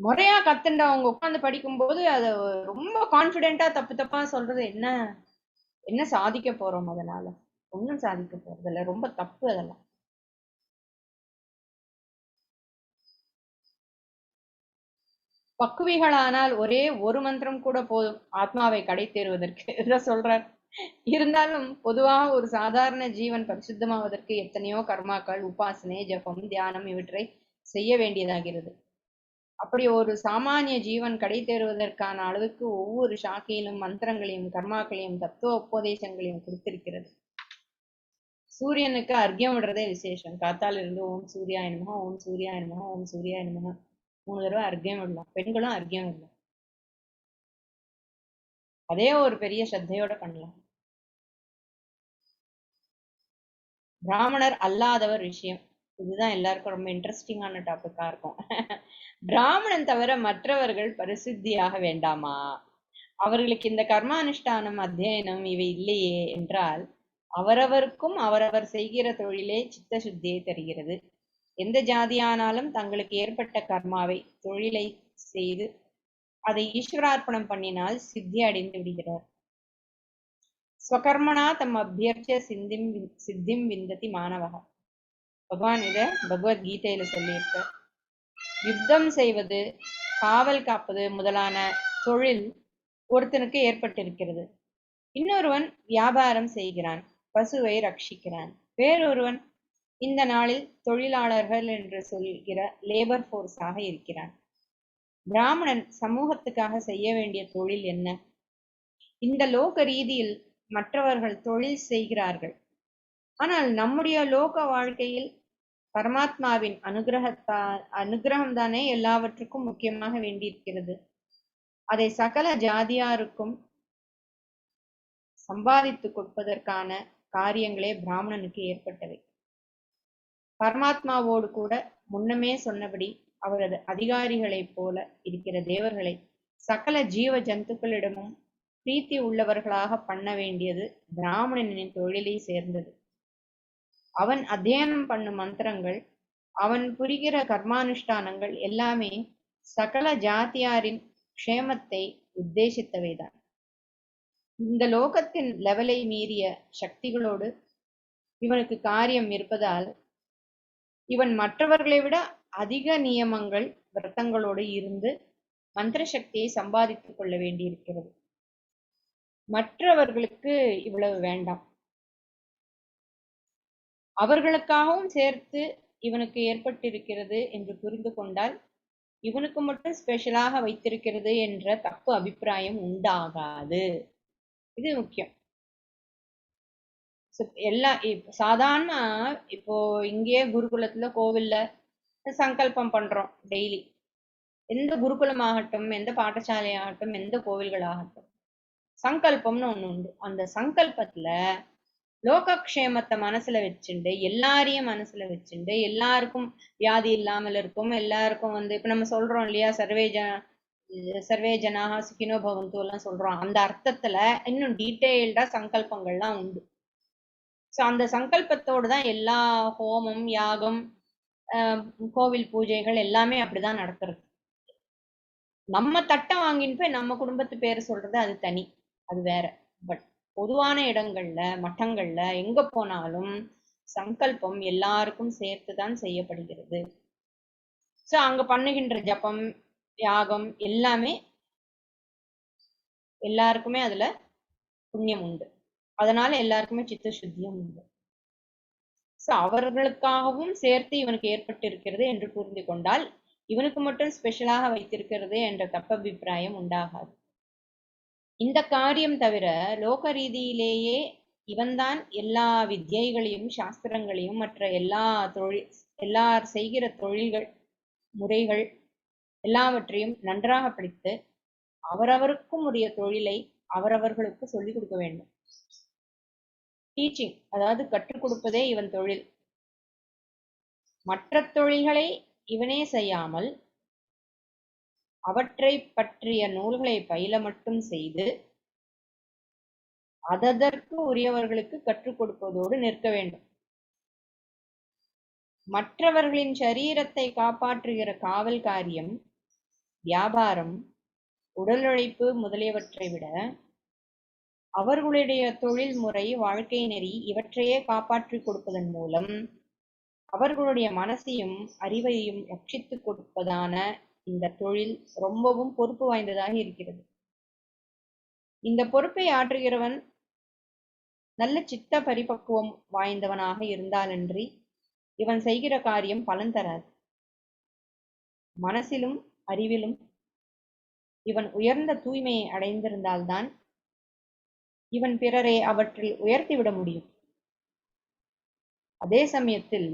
முறையா கத்துண்ட அவங்க உட்காந்து படிக்கும்போது அதை ரொம்ப கான்பிடென்டா தப்பு தப்பா சொல்றது என்ன சாதிக்க போறோம்? அதனால ஒன்னும் சாதிக்க போறது இல்ல. ரொம்ப தப்பு அதெல்லாம். பக்குவிகளானால் ஒரே ஒரு மந்திரம் கூட போதும் ஆத்மாவை கடை தேறுவதற்கு இதான் சொல்றார். இருந்தாலும் பொதுவாக ஒரு சாதாரண ஜீவன் பரிசுத்தமாவதற்கு எத்தனையோ கர்மாக்கள், உபாசனை, ஜபம், தியானம் இவற்றை செய்ய வேண்டியதாகிறது. அப்படி ஒரு சாமானிய ஜீவன் கடை தேறுவதற்கான அளவுக்கு ஒவ்வொரு சாக்கையிலும் மந்திரங்களையும் கர்மாக்களையும் தத்துவ உபதேசங்களையும் கொடுத்திருக்கிறது. சூரியனுக்கு அர்க்கியம் விடுறதே விசேஷம். காத்தால இருந்து ஓம் சூர்யா நமஹ, ஓம் சூர்யா நமஹ, ஓம் சூர்யா நமஹ 3 தடவை அர்க்கியம் விடலாம். பெண்களும் அர்க்கியம் விடலாம். அதே ஒரு பெரிய ஸ்ரத்தையோட பண்ணலாம். பிராமணர் அல்லாதவர் விஷயம். இதுதான் எல்லாருக்கும் ரொம்ப இன்ட்ரெஸ்டிங்கான டாபிக்கா இருக்கும். பிராமணன் தவிர மற்றவர்கள் பரிசுத்தியாக வேண்டாமா? அவர்களுக்கு இந்த கர்மானுஷ்டானம், அத்தியனம் இவை இல்லையே என்றால் அவரவருக்கும் அவரவர் செய்கிற தொழிலே சித்த சுத்தியை தருகிறது. எந்த ஜாதியானாலும் தங்களுக்கு ஏற்பட்ட கர்மாவை தொழிலை செய்து அதை ஈஸ்வரார்ப்பணம் பண்ணினால் சித்தி அடைந்து விடுகிறார். ஸ்வகர்மனா தம் அபியர்ச்சிய சித்திம் விந்ததி மாணவக. பகவான் இத பகவத்கீதையில சொல்லியிருக்க. யுத்தம் செய்வது, காவல் காப்பது முதலான தொழில் ஒருத்தனுக்கு ஏற்பட்டிருக்கிறது. இன்னொருவன் வியாபாரம் செய்கிறான், பசுவை ரட்சிக்கிறான். வேறொருவன் இந்த நாளில் தொழிலாளர்கள் என்று சொல்கிற லேபர் போர்ஸாக இருக்கிறான். பிராமணன் சமூகத்துக்காக செய்ய வேண்டிய தொழில் என்ன? இந்த லோக ரீதியில் மற்றவர்கள் தொழில் செய்கிறார்கள். ஆனால் நம்முடைய லோக வாழ்க்கையில் பரமாத்மாவின் அனுகிரகம்தானே எல்லாவற்றுக்கும் முக்கியமாக வேண்டியிருக்கிறது. அதை சகல ஜாதியாருக்கும் சம்பாதித்து கொடுப்பதற்கான காரியங்களே பிராமணனுக்கு ஏற்பட்டவை. பரமாத்மாவோடு கூட முன்னமே சொன்னபடி அவரது அதிகாரிகளைப் போல இருக்கிற தேவர்களை சகல ஜீவ ஜந்துக்களிடமும் பிரீத்தி உள்ளவர்களாக பண்ண வேண்டியது பிராமணனின் தொழிலை சேர்ந்தது. அவன் அத்தியனம் பண்ணும் மந்திரங்கள், அவன் புரிகிற கர்மானுஷ்டானங்கள் எல்லாமே சகல ஜாத்தியாரின் க்ஷேமத்தை உத்தேசித்தவைதான். இந்த லோகத்தின் லெவலை மீறிய சக்திகளோடு இவனுக்கு காரியம் இருப்பதால் இவன் மற்றவர்களை விட அதிக நியமங்கள் விரதங்களோடு இருந்து மந்திர சக்தியை சம்பாதித்துக் கொள்ள வேண்டியிருக்கிறது. மற்றவர்களுக்கு இவ்வளவு வேண்டாம். அவர்களுக்காகவும் சேர்த்து இவனுக்கு ஏற்பட்டிருக்கிறது என்று புரிந்து கொண்டால் இவனுக்கு மட்டும் ஸ்பெஷலாக வைத்திருக்கிறது என்ற தப்பு அபிப்பிராயம் உண்டாகாது. இது முக்கியம். எல்லா சாதாரண இப்போ இங்கேயே குருகுலத்துல கோவில்ல சங்கல்பம் பண்றோம் டெய்லி. எந்த குருகுலம் ஆகட்டும், எந்த பாடசாலை ஆகட்டும், எந்த கோவில்கள் ஆகட்டும், சங்கல்பம்னு ஒண்ணு உண்டு. அந்த சங்கல்பத்துல லோகக்ஷேமத்தை மனசுல வச்சுண்டு, எல்லாரையும் மனசுல வச்சுண்டு, எல்லாருக்கும் வியாதி இல்லாமல் இருக்கும், எல்லாருக்கும் இப்ப நம்ம சொல்றோம் இல்லையா, சர்வே ஜனாக சுகினோ பவந்து எல்லாம் சொல்றோம். அந்த அர்த்தத்துல இன்னும் டீட்டெயில்டா சங்கல்பங்கள்லாம் உண்டு. சோ அந்த சங்கல்பத்தோடு தான் எல்லா ஹோமம், யாகம், கோவில் பூஜைகள் எல்லாமே அப்படிதான் நடக்கிறது. நம்ம தட்டம் வாங்கின்னு போய் நம்ம குடும்பத்து பேரை சொல்றது அது தனி, அது வேற. பட் பொதுவான இடங்கள்ல, மட்டங்கள்ல எங்க போனாலும் சங்கல்பம் எல்லாருக்கும் சேர்த்துதான் செய்யப்படுகிறது. சோ அங்க பண்ணுகின்ற ஜபம், யாகம் எல்லாமே எல்லாருக்குமே அதுல புண்ணியம் உண்டு. அதனால எல்லாருக்குமே சித்த சுத்தியம் உண்டு. சோ அவர்களுக்காகவும் சேர்த்து இவனுக்கு ஏற்பட்டிருக்கிறது என்று புரிந்து கொண்டால் இவனுக்கு மட்டும் ஸ்பெஷலாக வைத்திருக்கிறது என்ற தப்பபிப்பிராயம் உண்டாகாது. இந்த காரியம் தவிர லோக ரீதியிலேயே இவன்தான் எல்லா வித்யைகளையும் சாஸ்திரங்களையும் மற்ற எல்லார் செய்கிற தொழில்கள் முறைகள் எல்லாவற்றையும் நன்றாக படித்து அவரவருக்கும் உரிய தொழிலை அவரவர்களுக்கு சொல்லிக் கொடுக்க வேண்டும். டீச்சிங், அதாவது கற்றுக் கொடுப்பதே இவன் தொழில். மற்ற தொழில்களை இவனே செய்யாமல் அவற்றை பற்றிய நூல்களை பயில மட்டும் செய்து அதற்கு உரியவர்களுக்கு கற்றுக் கொடுப்பதோடு நிற்க வேண்டும். மற்றவர்களின் சரீரத்தை காப்பாற்றுகிற காவல் காரியம், வியாபாரம், உடல் உழைப்பு முதலியவற்றை விட அவர்களுடைய தொழில் முறை, வாழ்க்கை நெறி இவற்றையே காப்பாற்றிக் கொடுப்பதன் மூலம் அவர்களுடைய மனசையும் அறிவையும் ரட்சித்துக் கொடுப்பதான இந்த தொழில் ரொம்பவும் பொறுப்பு வாய்ந்ததாக இருக்கிறது. இந்த பொறுப்பை ஆற்றுகிறவன் நல்ல சித்த பரிபக்குவம் வாய்ந்தவனாக இருந்தாலன்றி இவன் செய்கிற காரியம் பலன் தராது. மனசிலும் அறிவிலும் இவன் உயர்ந்த தூய்மையை அடைந்திருந்தால்தான் இவன் பிறரை அவற்றில் உயர்த்திவிட முடியும். அதே சமயத்தில்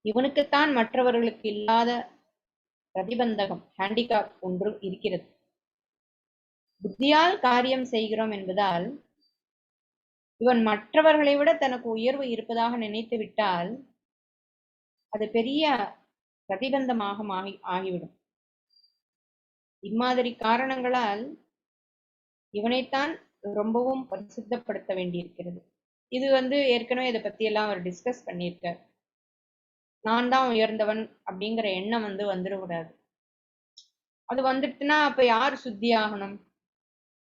இவனுக்குத்தான் மற்றவர்களுக்கு இல்லாத பிரதிபந்தகம், ஹேண்டிகாப் ஒன்று இருக்கிறது. புத்தியால் காரியம் செய்கிறோம் என்பதால் இவன் மற்றவர்களை விட தனக்கு உயர்வு இருப்பதாக நினைத்து விட்டால் அது பெரிய பிரதிபந்தமாக ஆகிவிடும். இம்மாதிரி காரணங்களால் இவனைத்தான் ரொம்பவும் பரிசுத்தப்படுத்த வேண்டியிருக்கிறது. இது ஏற்கனவே இதை பத்தி எல்லாம் அவர் டிஸ்கஸ் பண்ணியிருக்கார். நான் தான் உயர்ந்தவன் அப்படிங்கிற எண்ணம் வந்துடக்கூடாது. அது வந்துட்டுனா அப்ப யார் சுத்தி ஆகணும்?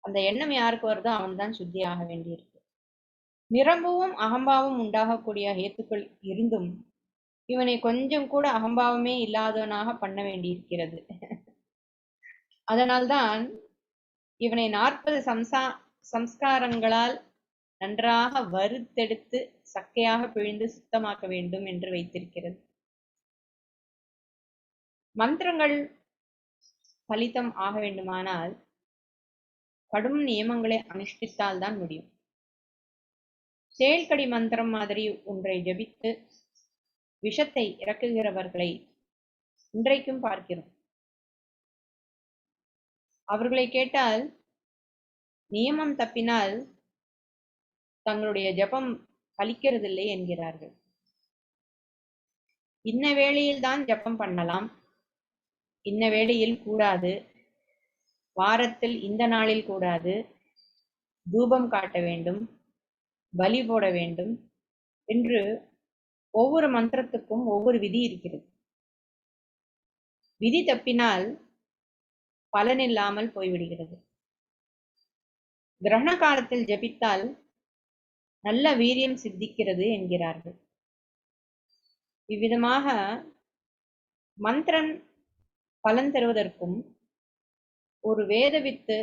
அந்த எண்ணம் யாருக்கு வருதோ அவன் தான் சுத்தி ஆக வேண்டியிருக்கு. நிரம்பவும் அகம்பாவம் உண்டாகக்கூடிய ஹேத்துக்கள் இருந்தும் இவனை கொஞ்சம் கூட அகம்பாவமே இல்லாதவனாக பண்ண வேண்டியிருக்கிறது. அதனால்தான் இவனை 40 சம்ஸ்காரங்களால் நன்றாக வறுத்தெடுத்து சக்கையாக பிழிந்து சுத்தமாக்க வேண்டும் என்று வைத்திருக்கிறது. மந்திரங்கள் பலிதம் ஆக வேண்டுமானால் கடும் நியமங்களை அனுஷ்டித்தால் தான் முடியும். தேள்கடி மந்திரம் மாதிரி ஒன்றை ஜபித்து விஷத்தை இறக்குகிறவர்களை இன்றைக்கும் பார்க்கிறோம். அவர்களை கேட்டால் நியமம் தப்பினால் தங்களுடைய ஜபம் பலிக்கிறதில்லை என்கிறார்கள். இன்ன வேளையில் தான் ஜபம் பண்ணலாம், இன்ன வேளையில் கூடாது, வாரத்தில் இந்த நாளில் கூடாது, தூபம் காட்ட வேண்டும், பலி போட வேண்டும் என்று ஒவ்வொரு மந்திரத்துக்கும் ஒவ்வொரு விதி இருக்கிறது. விதி தப்பினால் பலனில்லாமல் போய்விடுகிறது. கிரகண காலத்தில் ஜபித்தால் நல்ல வீரியம் சித்திக்கிறது என்கிறார்கள். இவ்விதமாக மந்திரன் பலன் தருவதற்கும் ஒரு வேதவித்து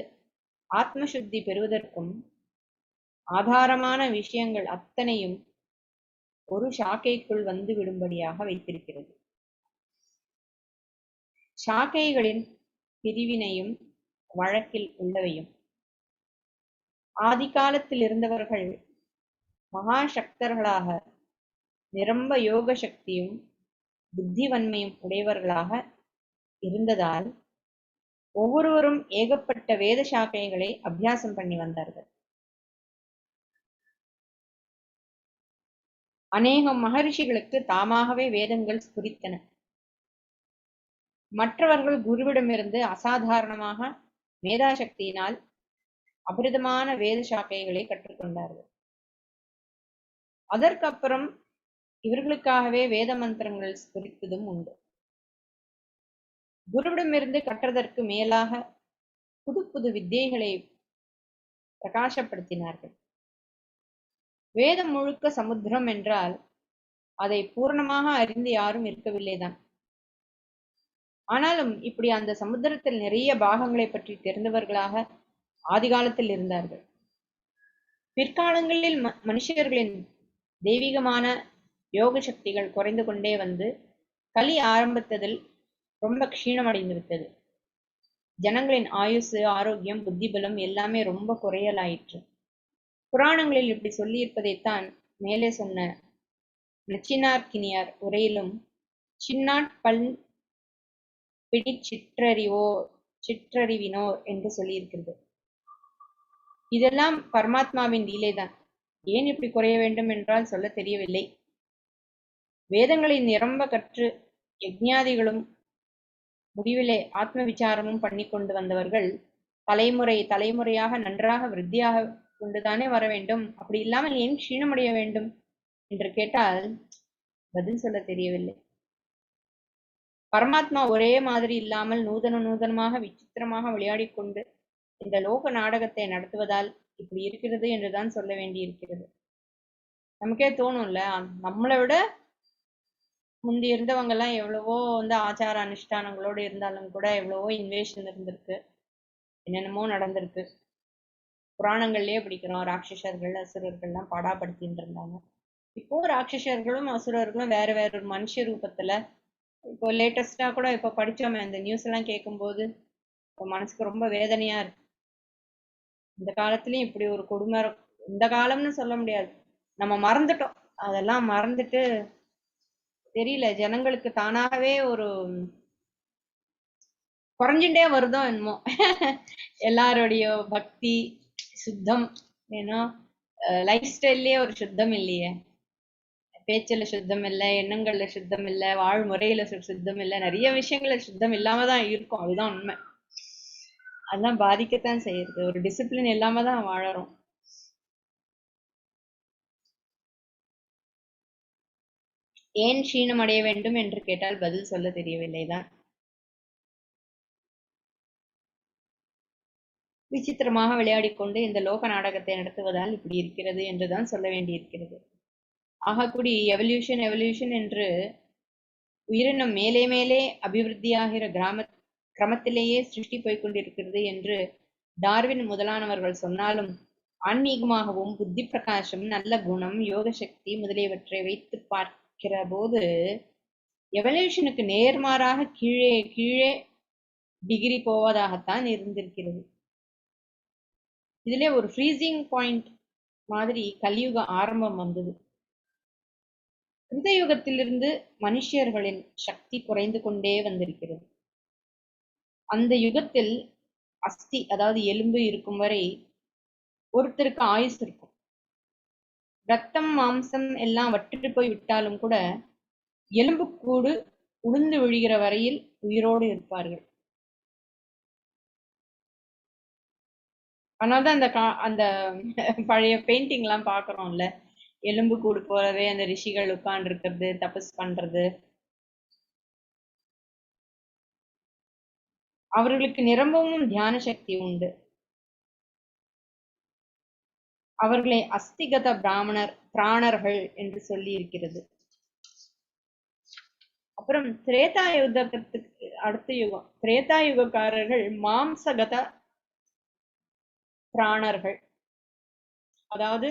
ஆத்மசுத்தி பெறுவதற்கும் ஆதாரமான விஷயங்கள் அத்தனையும் ஒரு சாக்கைக்குள் வந்து விடும்படியாக வைத்திருக்கிறது. சாக்கைகளின் பிரிவினையும் வழக்கில் உள்ளவையும். ஆதி காலத்தில் இருந்தவர்கள் மகாசக்தர்களாக நிரம்ப யோக சக்தியும் புத்தி வன்மையும் உடையவர்களாக இருந்ததால் ஒவ்வொருவரும் ஏகப்பட்ட வேத சாக்கைகளை அபியாசம் பண்ணி வந்தார்கள். அநேகம் மகரிஷிகளுக்கு தாமாகவே வேதங்கள் ஸ்புரித்தன. மற்றவர்கள் குருவிடமிருந்து அசாதாரணமாக மேதாசக்தியினால் அபரிதமான வேத சாக்கைகளை கற்றுக்கொண்டார்கள். அதற்கப்புறம் இவர்களுக்காகவே வேத மந்திரங்கள் ஸ்புரித்ததும் உண்டு. குருவிடமிருந்து கற்றதற்கு மேலாக புது புது வித்தியைகளை பிரகாசப்படுத்தினார்கள். வேதம் முழுக்க சமுத்திரம் என்றால் அதை பூர்ணமாக அறிந்து யாரும் இருக்கவில்லைதான். ஆனாலும் இப்படி அந்த சமுத்திரத்தில் நிறைய பாகங்களை பற்றி தெரிந்தவர்களாக ஆதி காலத்தில் இருந்தார்கள். பிற்காலங்களில் மனுஷர்களின் தெய்வீகமான யோக சக்திகள் குறைந்து கொண்டே வந்து கலி ஆரம்பித்ததில் ரொம்ப க்ஷீணமடைந்து விட்டது. ஜனங்களின் ஆயுசு, ஆரோக்கியம், புத்திபலம் எல்லாமே ரொம்ப குறையலாயிற்று. புராணங்களில் இப்படி சொல்லியிருப்பதைத்தான் மேலே சொன்ன நச்சினார்க்கினியார் உரையிலும் சின்னாட் பல் சிற்றறிவினோர் என்று சொல்லியிருக்கிறது. இதெல்லாம் பரமாத்மாவின் லீலைதான். ஏன் இப்படி குறைய வேண்டும் என்றால் சொல்ல தெரியவில்லை. வேதங்களை நிரம்ப கற்று யஜ்ஞாதிகளும் முடிவிலே ஆத்ம விசாரமும் பண்ணி கொண்டு வந்தவர்கள் தலைமுறை தலைமுறையாக நன்றாக விருத்தியாக கொண்டுதானே வர வேண்டும். அப்படி இல்லாமல் ஏன் க்ஷீணமடைய வேண்டும் என்று கேட்டால் பதில் சொல்ல தெரியவில்லை. பரமாத்மா ஒரே மாதிரி இல்லாமல் நூதனமாக விசித்திரமாக விளையாடி கொண்டு இந்த லோக நாடகத்தை நடத்துவதால் இப்படி இருக்கிறது என்றுதான் சொல்ல வேண்டி இருக்கிறது. நமக்கே தோணும்ல, நம்மளை விட முந்தி இருந்தவங்க எல்லாம் எவ்வளவோ ஆச்சார அனுஷ்டானங்களோடு இருந்தாலும் கூட எவ்வளவோ இன்வேஷன் இருந்திருக்கு, என்னென்னமோ நடந்திருக்கு. புராணங்கள்லயே பிடிக்கிறோம், ராட்சசர்கள் அசுரர்கள்லாம் பாடாப்படுத்தின்னு இருந்தாங்க. இப்போ ராட்சசர்களும் அசுரர்களும் வேற வேற ஒரு மனுஷ ரூபத்துல, இப்போ லேட்டஸ்டா கூட இப்போ படிச்சோமே அந்த நியூஸ் எல்லாம் கேட்கும்போது மனசுக்கு ரொம்ப வேதனையா இருக்கு. இந்த காலத்துலயும் இப்படி ஒரு கொடுமை, இந்த காலம்னு சொல்ல முடியாது, நம்ம மறந்துட்டோம். அதெல்லாம் மறந்துட்டு தெரியல, ஜனங்களுக்கு தானாகவே ஒரு குறைஞ்சுட்டே வருதோ என்னமோ. எல்லாருடைய பக்தி சுத்தம் ஏன்னா லைஃப் ஸ்டைல்லயே ஒரு சுத்தம் இல்லையே. பேச்சுல சுத்தம் இல்லை, எண்ணங்கள்ல சுத்தம் இல்லை, வாழ்முறையில சுத்தம் இல்லை, நிறைய விஷயங்கள்ல சுத்தம் இல்லாம தான் இருக்கும். அதுதான் உண்மை. அதெல்லாம் பாதிக்கத்தான் செய்யுது. ஒரு டிசிப்ளின் இல்லாம தான் வாழறோம். ஏன் க்ஷீணம் அடைய வேண்டும் என்று கேட்டால் பதில் சொல்ல தெரியவில்லைதான். விசித்திரமாக விளையாடிக்கொண்டு இந்த லோக நாடகத்தை நடத்துவதால் இப்படி இருக்கிறது என்றுதான் சொல்ல வேண்டியிருக்கிறது. ஆகக்கூடி எவல்யூஷன் என்று உயிரினம் மேலே மேலே அபிவிருத்தியாகிற கிரமத்திலேயே சிருஷ்டி போய்கொண்டிருக்கிறது என்று டார்வின் முதலானவர்கள் சொன்னாலும் ஆன்மீகமாகவும் புத்தி பிரகாசம், நல்ல குணம், யோக சக்தி முதலியவற்றை வைத்து பார்க்கிற போது எவல்யூஷனுக்கு நேர்மாறாக கீழே கீழே டிகிரி போவதாகத்தான் இருந்திருக்கிறது. இதிலே ஒரு ஃப்ரீசிங் பாயிண்ட் மாதிரி கலியுக ஆரம்பம் வந்தது. கிருதயுகத்திலிருந்து மனுஷர்களின் சக்தி குறைந்து கொண்டே வந்திருக்கிறது. அந்த யுகத்தில் அஸ்தி, அதாவது எலும்பு இருக்கும் வரை ஒருத்தருக்கு ஆயுசு இருக்கும். ரத்தம் மாம்சம் எல்லாம் வற்றி போய் விட்டாலும் கூட எலும்பு கூடு உளுந்து விழுகிற வரையில் உயிரோடு இருப்பார்கள். அதனால்தான் அந்த பழைய பெயிண்டிங் எல்லாம் பாக்குறோம்ல, எலும்பு கூடு போலவே அந்த ரிஷிகள் உட்கார்ந்து இருக்கிறது, தபஸ் பண்றது. அவர்களுக்கு நிரம்பவும் தியான சக்தி உண்டு. அவர்களை அஸ்திகத பிராணர்கள் என்று சொல்லி இருக்கிறது. அப்புறம் திரேதா யுகத்துக்கு அடுத்த யுகம், திரேதா யுகக்காரர்கள் மாம்சகத பிராணர்கள். அதாவது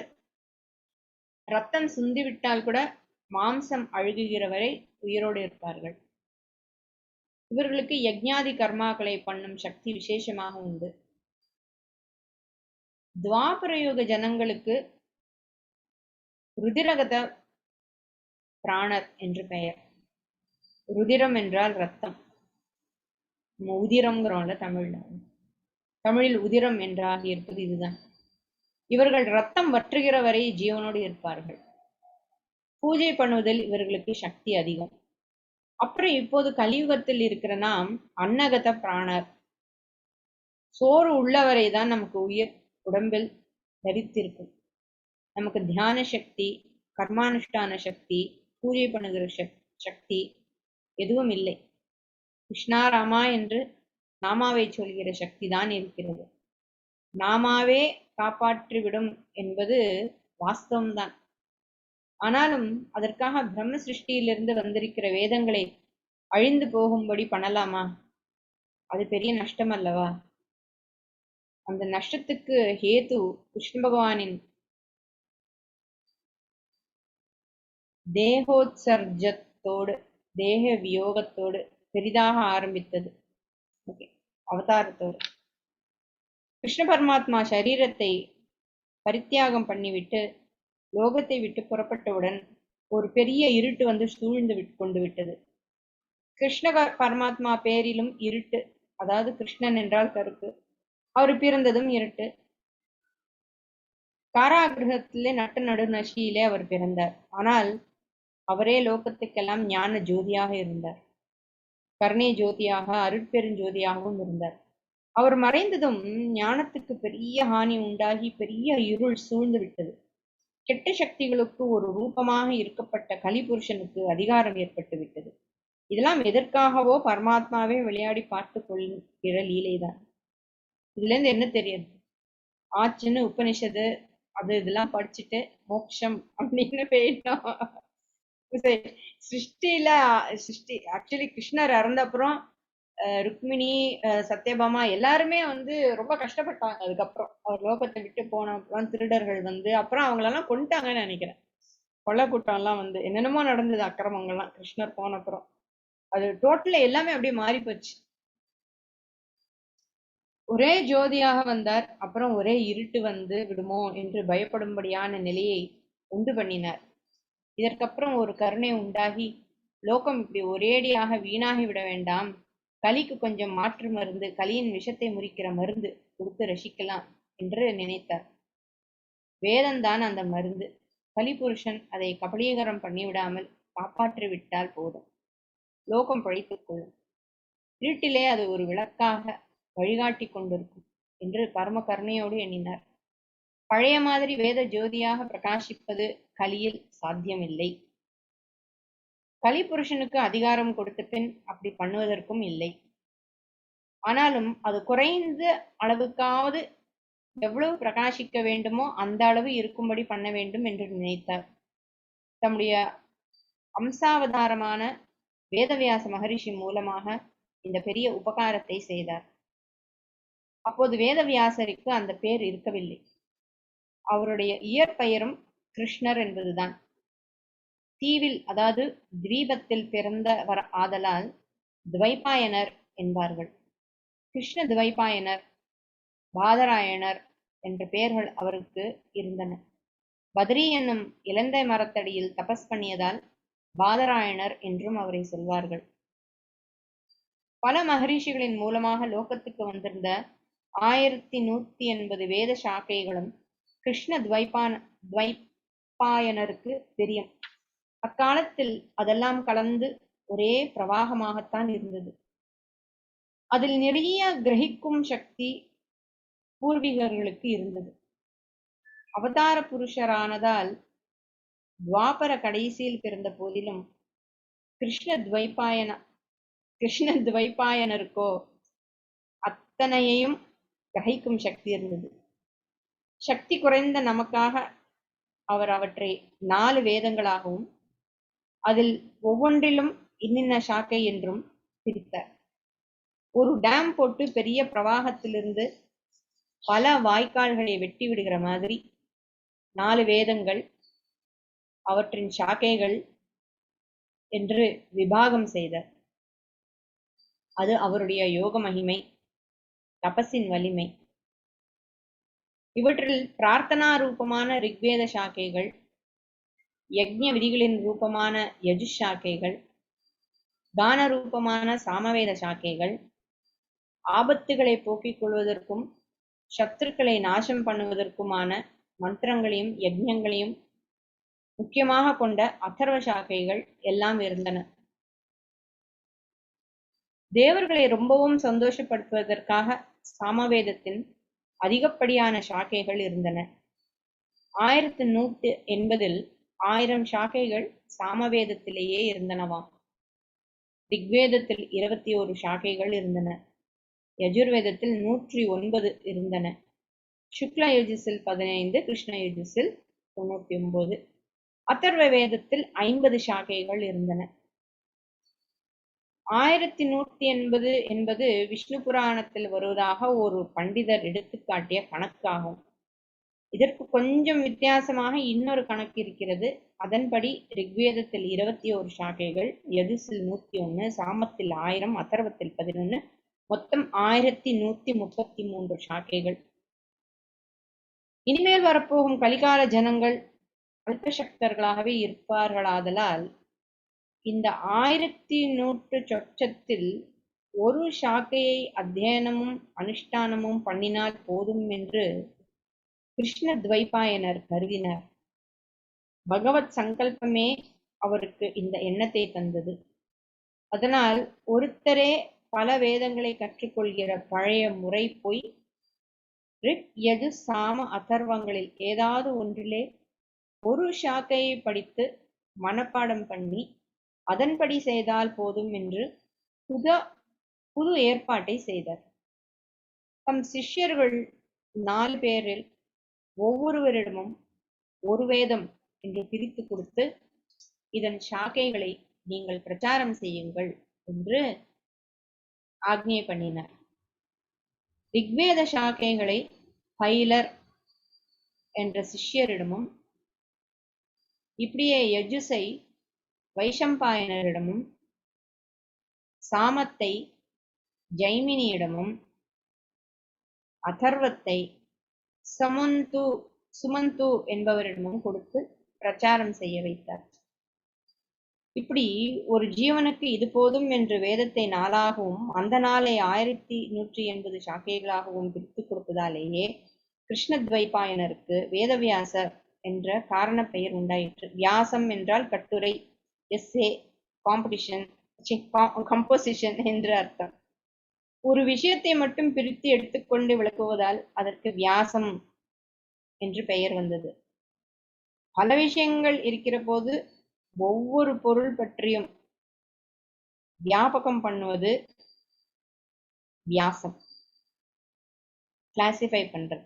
ரத்தம் சிந்திவிட்டால் கூட மாம்சம் அழுகுகிற வரை உயிரோடு இருப்பார்கள். இவர்களுக்கு யஜ்ஞாதி கர்மாக்களை பண்ணும் சக்தி விசேஷமாக உண்டு. துவாபரயுக ஜனங்களுக்கு ருதிரகத பிராணர் என்று பெயர். ருதிரம் என்றால் ரத்தம். நம்ம உதிரம்ங்கிறோம்ல தமிழில் உதிரம் என்றாகி இருப்பது இதுதான். இவர்கள் ரத்தம் வற்றுகிற வரை ஜீவனோடு இருப்பார்கள். பூஜை பண்ணுவதில் இவர்களுக்கு சக்தி அதிகம். அப்புறம் இப்போது கலியுகத்தில் இருக்கிற நாம் அன்னகத பிராணர். சோறு உள்ளவரை தான் நமக்கு உயிர் உடம்பில் தரித்திருக்கும். நமக்கு தியான சக்தி, கர்மானுஷ்டான சக்தி, பூஜை பண்ணுகிற சக்தி எதுவும் இல்லை. கிருஷ்ணாராமா என்று நாமாவை சொல்கிற சக்தி தான் இருக்கிறது. நாமாவே காப்பாற்றிவிடும் என்பது வாஸ்தவம்தான். ஆனாலும் அதற்காக பிரம்ம சிருஷ்டியிலிருந்து வந்திருக்கிற வேதங்களை அழிந்து போகும்படி பண்ணலாமா? அது பெரிய நஷ்டம் அல்லவா? அந்த நஷ்டத்துக்கு ஹேது கிருஷ்ண பகவானின் தேகோத்சர்ஜத்தோடு, தேக வியோகத்தோடு பெரிதாக ஆரம்பித்தது. அவதாரத்தோடு கிருஷ்ண பரமாத்மா சரீரத்தை பரித்தியாகம் பண்ணிவிட்டு லோகத்தை விட்டு புறப்பட்டவுடன் ஒரு பெரிய இருட்டு வந்து சூழ்ந்து கொண்டு விட்டது. கிருஷ்ண பரமாத்மா பேரிலும் இருட்டு. அதாவது கிருஷ்ணன் என்றால் கருப்பு. அவர் பிறந்ததும் இருட்டு. காராகிரகத்திலே நட்ட நடுநஷியிலே அவர் பிறந்தார். ஆனால் அவரே லோகத்துக்கெல்லாம் ஞான ஜோதியாக இருந்தார். கருணை ஜோதியாக, அருட்பெருஞ்சோதியாகவும் இருந்தார். அவர் மறைந்ததும் ஞானத்துக்கு பெரிய ஹானி உண்டாகி பெரிய இருள் சூழ்ந்து விட்டது. கெட்ட சக்திகளுக்கு ஒரு ரூபமாக இருக்கப்பட்ட கலிபுருஷனுக்கு அதிகாரம் ஏற்பட்டு விட்டது. இதெல்லாம் எதற்காகவோ பரமாத்மாவே விளையாடி பார்த்து கொள்கிற லீலைதான். இதுல இருந்து என்ன தெரியுது? ஆச்சுன்னு உபனிஷத்து அது இதெல்லாம் படிச்சுட்டு மோட்சம் அப்படின்னு போயிட்டோம். சிருஷ்டி ஆக்சுவலி கிருஷ்ணர் இறந்த அப்புறம் ருக்மிணி, சத்யபாமா எல்லாருமே வந்து ரொம்ப கஷ்டப்பட்டாங்க. அதுக்கப்புறம் அவர் லோகத்தை விட்டு போன அப்புறம் திருடர்கள் வந்து அப்புறம் அவங்களெல்லாம் கொண்டுட்டாங்கன்னு நினைக்கிறேன். கொலை கூட்டம் எல்லாம் வந்து என்னென்னமோ நடந்தது அக்கிரமங்கள்லாம் கிருஷ்ணர் போன அப்புறம். அது டோட்டலா எல்லாமே அப்படியே மாறி போச்சு. ஒரே ஜோதியாக வந்தார், அப்புறம் ஒரே இருட்டு வந்து விடுமோ என்று பயப்படும்படியான நிலையை உண்டு பண்ணினார். இதற்கப்புறம் ஒரு கருணை உண்டாகி லோகம் இப்படி ஒரேடியாக வீணாகி விட வேண்டாம், கலிக்கு கொஞ்சம் மாற்று மருந்து, கலியின் விஷத்தை முறிக்கிற மருந்து கொடுத்து ரசிக்கலாம் என்று நினைத்தார். வேதம்தான் அந்த மருந்து. கலிபுருஷன் அதை கபலீகரம் பண்ணிவிடாமல் காப்பாற்றி விட்டால் போதும், லோகம் பழித்துக் கொள்ளும். இருட்டிலே அது ஒரு விளக்காக வழிகாட்டி கொண்டிருக்கும் என்று பரம கருணையோடு எண்ணினார். பழைய மாதிரி வேத ஜோதியாக பிரகாசிப்பது கலியில் சாத்தியமில்லை. கலிபுருஷனுக்கு அதிகாரம் கொடுத்த பின் அப்படி பண்ணுவதற்கும் இல்லை. ஆனாலும் அது குறைந்த அளவுக்காவது எவ்வளவு பிரகாசிக்க வேண்டுமோ அந்த அளவு இருக்கும்படி பண்ண வேண்டும் என்று நினைத்தார். தம்முடைய அம்சாவதாரமான வேதவியாச மகரிஷி மூலமாக இந்த பெரிய உபகாரத்தை செய்தார். அப்போது வேதவியாசருக்கு அந்த பேர் இருக்கவில்லை. அவருடைய இயற்பெயரும் கிருஷ்ணர் என்பதுதான். தீவில் அதாவது துவீபத்தில் பிறந்தவர் ஆதலால் துவைபாயனர் என்பார்கள். கிருஷ்ண துவைபாயனர், பாதராயணர் என்ற பெயர்கள் அவருக்கு இருந்தன. பத்ரி என்னும் இலந்தை மரத்தடியில் தபஸ் பண்ணியதால் பாதராயணர் என்றும் அவரை சொல்வார்கள். பல மகரிஷிகளின் மூலமாக லோகத்துக்கு வந்திருந்த 1180 வேத சாக்கைகளும் கிருஷ்ண துவைபாயனருக்கு தெரியும். அக்காலத்தில் அதெல்லாம் கலந்து ஒரே பிரவாகமாகத்தான் இருந்தது. அதில் நிறைய கிரகிக்கும் சக்தி பூர்வீகர்களுக்கு இருந்தது. அவதார புருஷரானதால் துவாபர கடைசியில் பிறந்த போதிலும் கிருஷ்ண துவைபாயனருக்கோ அத்தனையையும் கிரகிக்கும் சக்தி இருந்தது. சக்தி குறைந்த நமக்காக அவர் அவற்றை 4 வேதங்களாகவும் அதில் ஒவ்வொன்றிலும் இன்னின்ன சாக்கை என்றும் பிரித்தார். ஒரு டேம் போட்டு பெரிய பிரவாகத்திலிருந்து பல வாய்க்கால்களை வெட்டி விடுகிற மாதிரி 4 வேதங்கள், அவற்றின் சாக்கைகள், என்று விபாகம் செய்தார். அது அவருடைய யோக மகிமை, தபஸின் வலிமை. இவற்றில் பிரார்த்தனா ரூபமான ரிக்வேத சாக்கைகள், யக்ஞ விதிகளின் ரூபமான யஜுஷ் சாக்கைகள், தான ரூபமான சாமவேத சாக்கைகள், ஆபத்துகளை போக்கிக் கொள்வதற்கும் சத்துருக்களை நாசம் பண்ணுவதற்குமான மந்திரங்களையும் யஜ்ஞங்களையும் முக்கியமாக கொண்ட அதர்வ சாக்கைகள் எல்லாம் இருந்தன. தேவர்களை ரொம்பவும் சந்தோஷப்படுத்துவதற்காக சாமவேதத்தின் அதிகப்படியான சாக்கைகள் இருந்தன. 1180 1000 சாக்கைகள் சாமவேதத்திலேயே இருந்தனவாம். ரிக்வேதத்தில் 21 சாக்கைகள் இருந்தன. யஜுர்வேதத்தில் 109 இருந்தன. சுக்ல யஜுஸில் 15, கிருஷ்ண யஜுஸில் 99. அதர்வ வேதத்தில் 50 சாக்கைகள் இருந்தன. 1180 என்பது விஷ்ணு புராணத்தில் வருவதாக ஒரு பண்டிதர் எடுத்துக்காட்டிய கணக்காகும். இதற்கு கொஞ்சம் வித்தியாசமாக இன்னொரு கணக்கு இருக்கிறது. அதன்படி ரிக்வேதத்தில் 21 சாக்கைகள், யஜுஸில் 101, சாமத்தில் 1000, அதர்வத்தில் 11, மொத்தம் 1133 சாக்கைகள். இனிமேல் வரப்போகும் கலிகால ஜனங்கள் அல்பசக்தர்களாகவே இருப்பார்களாதலால் இந்த 1100 சொச்சத்தில் ஒரு சாக்கையை அத்தியனமும் அனுஷ்டானமும் பண்ணினால் போதும் என்று கிருஷ்ண துவைபாயனர் கருதினார். பகவத் சங்கல்பமே அவருக்கு இந்த எண்ணத்தை தந்தது. அதனால் ஒருத்தரே பல வேதங்களை கற்றுக்கொள்கிற பழைய முறை போய் ரிக் யஜு சாம அதர்வங்களில் ஏதாவது ஒன்றிலே ஒரு சாக்கையை படித்து மனப்பாடம் பண்ணி அதன்படி செய்தால் போதும் என்று புது ஏற்பாட்டை செய்தார். தம் சிஷ்யர்கள் 4 பேரில் ஒவ்வொருவரிடமும் ஒரு வேதம் என்று பிரித்து கொடுத்து, இதன் சாக்கைகளை நீங்கள் பிரச்சாரம் செய்யுங்கள் என்று ஆக்ஞை பண்ணினார். ரிக்வேத சாக்கைகளை பைலர் என்ற சிஷ்யரிடமும், இப்படியே யஜுஸை வைஷம்பாயனரிடமும், சாமத்தை ஜைமினியிடமும், அதர்வத்தை சுமந்து என்பவரிடமும் கொடுத்து பிரச்சாரம் செய்ய வைத்தார். இப்படி ஒரு ஜீவனுக்கு இது போதும் என்று வேதத்தை 4ஆகவும் அந்த நாளை 1180 சாக்கைகளாகவும் பிரித்து கொடுப்பதாலேயே கிருஷ்ணத்வைபாயனருக்கு வேதவியாசர் என்ற காரண பெயர் உண்டாயிற்று. வியாசம் என்றால் கட்டுரை, எஸ்ஸே, கம்போசிஷன் என்று அர்த்தம். ஒரு விஷயத்தை மட்டும் பிரித்து எடுத்துக்கொண்டு விளக்குவதால் அதற்கு வியாசம் என்று பெயர் வந்தது. பல விஷயங்கள் இருக்கிற போது ஒவ்வொரு பொருள் பற்றியும் வியாபகம் பண்ணுவது வியாசம், கிளாசிஃபை பண்றது.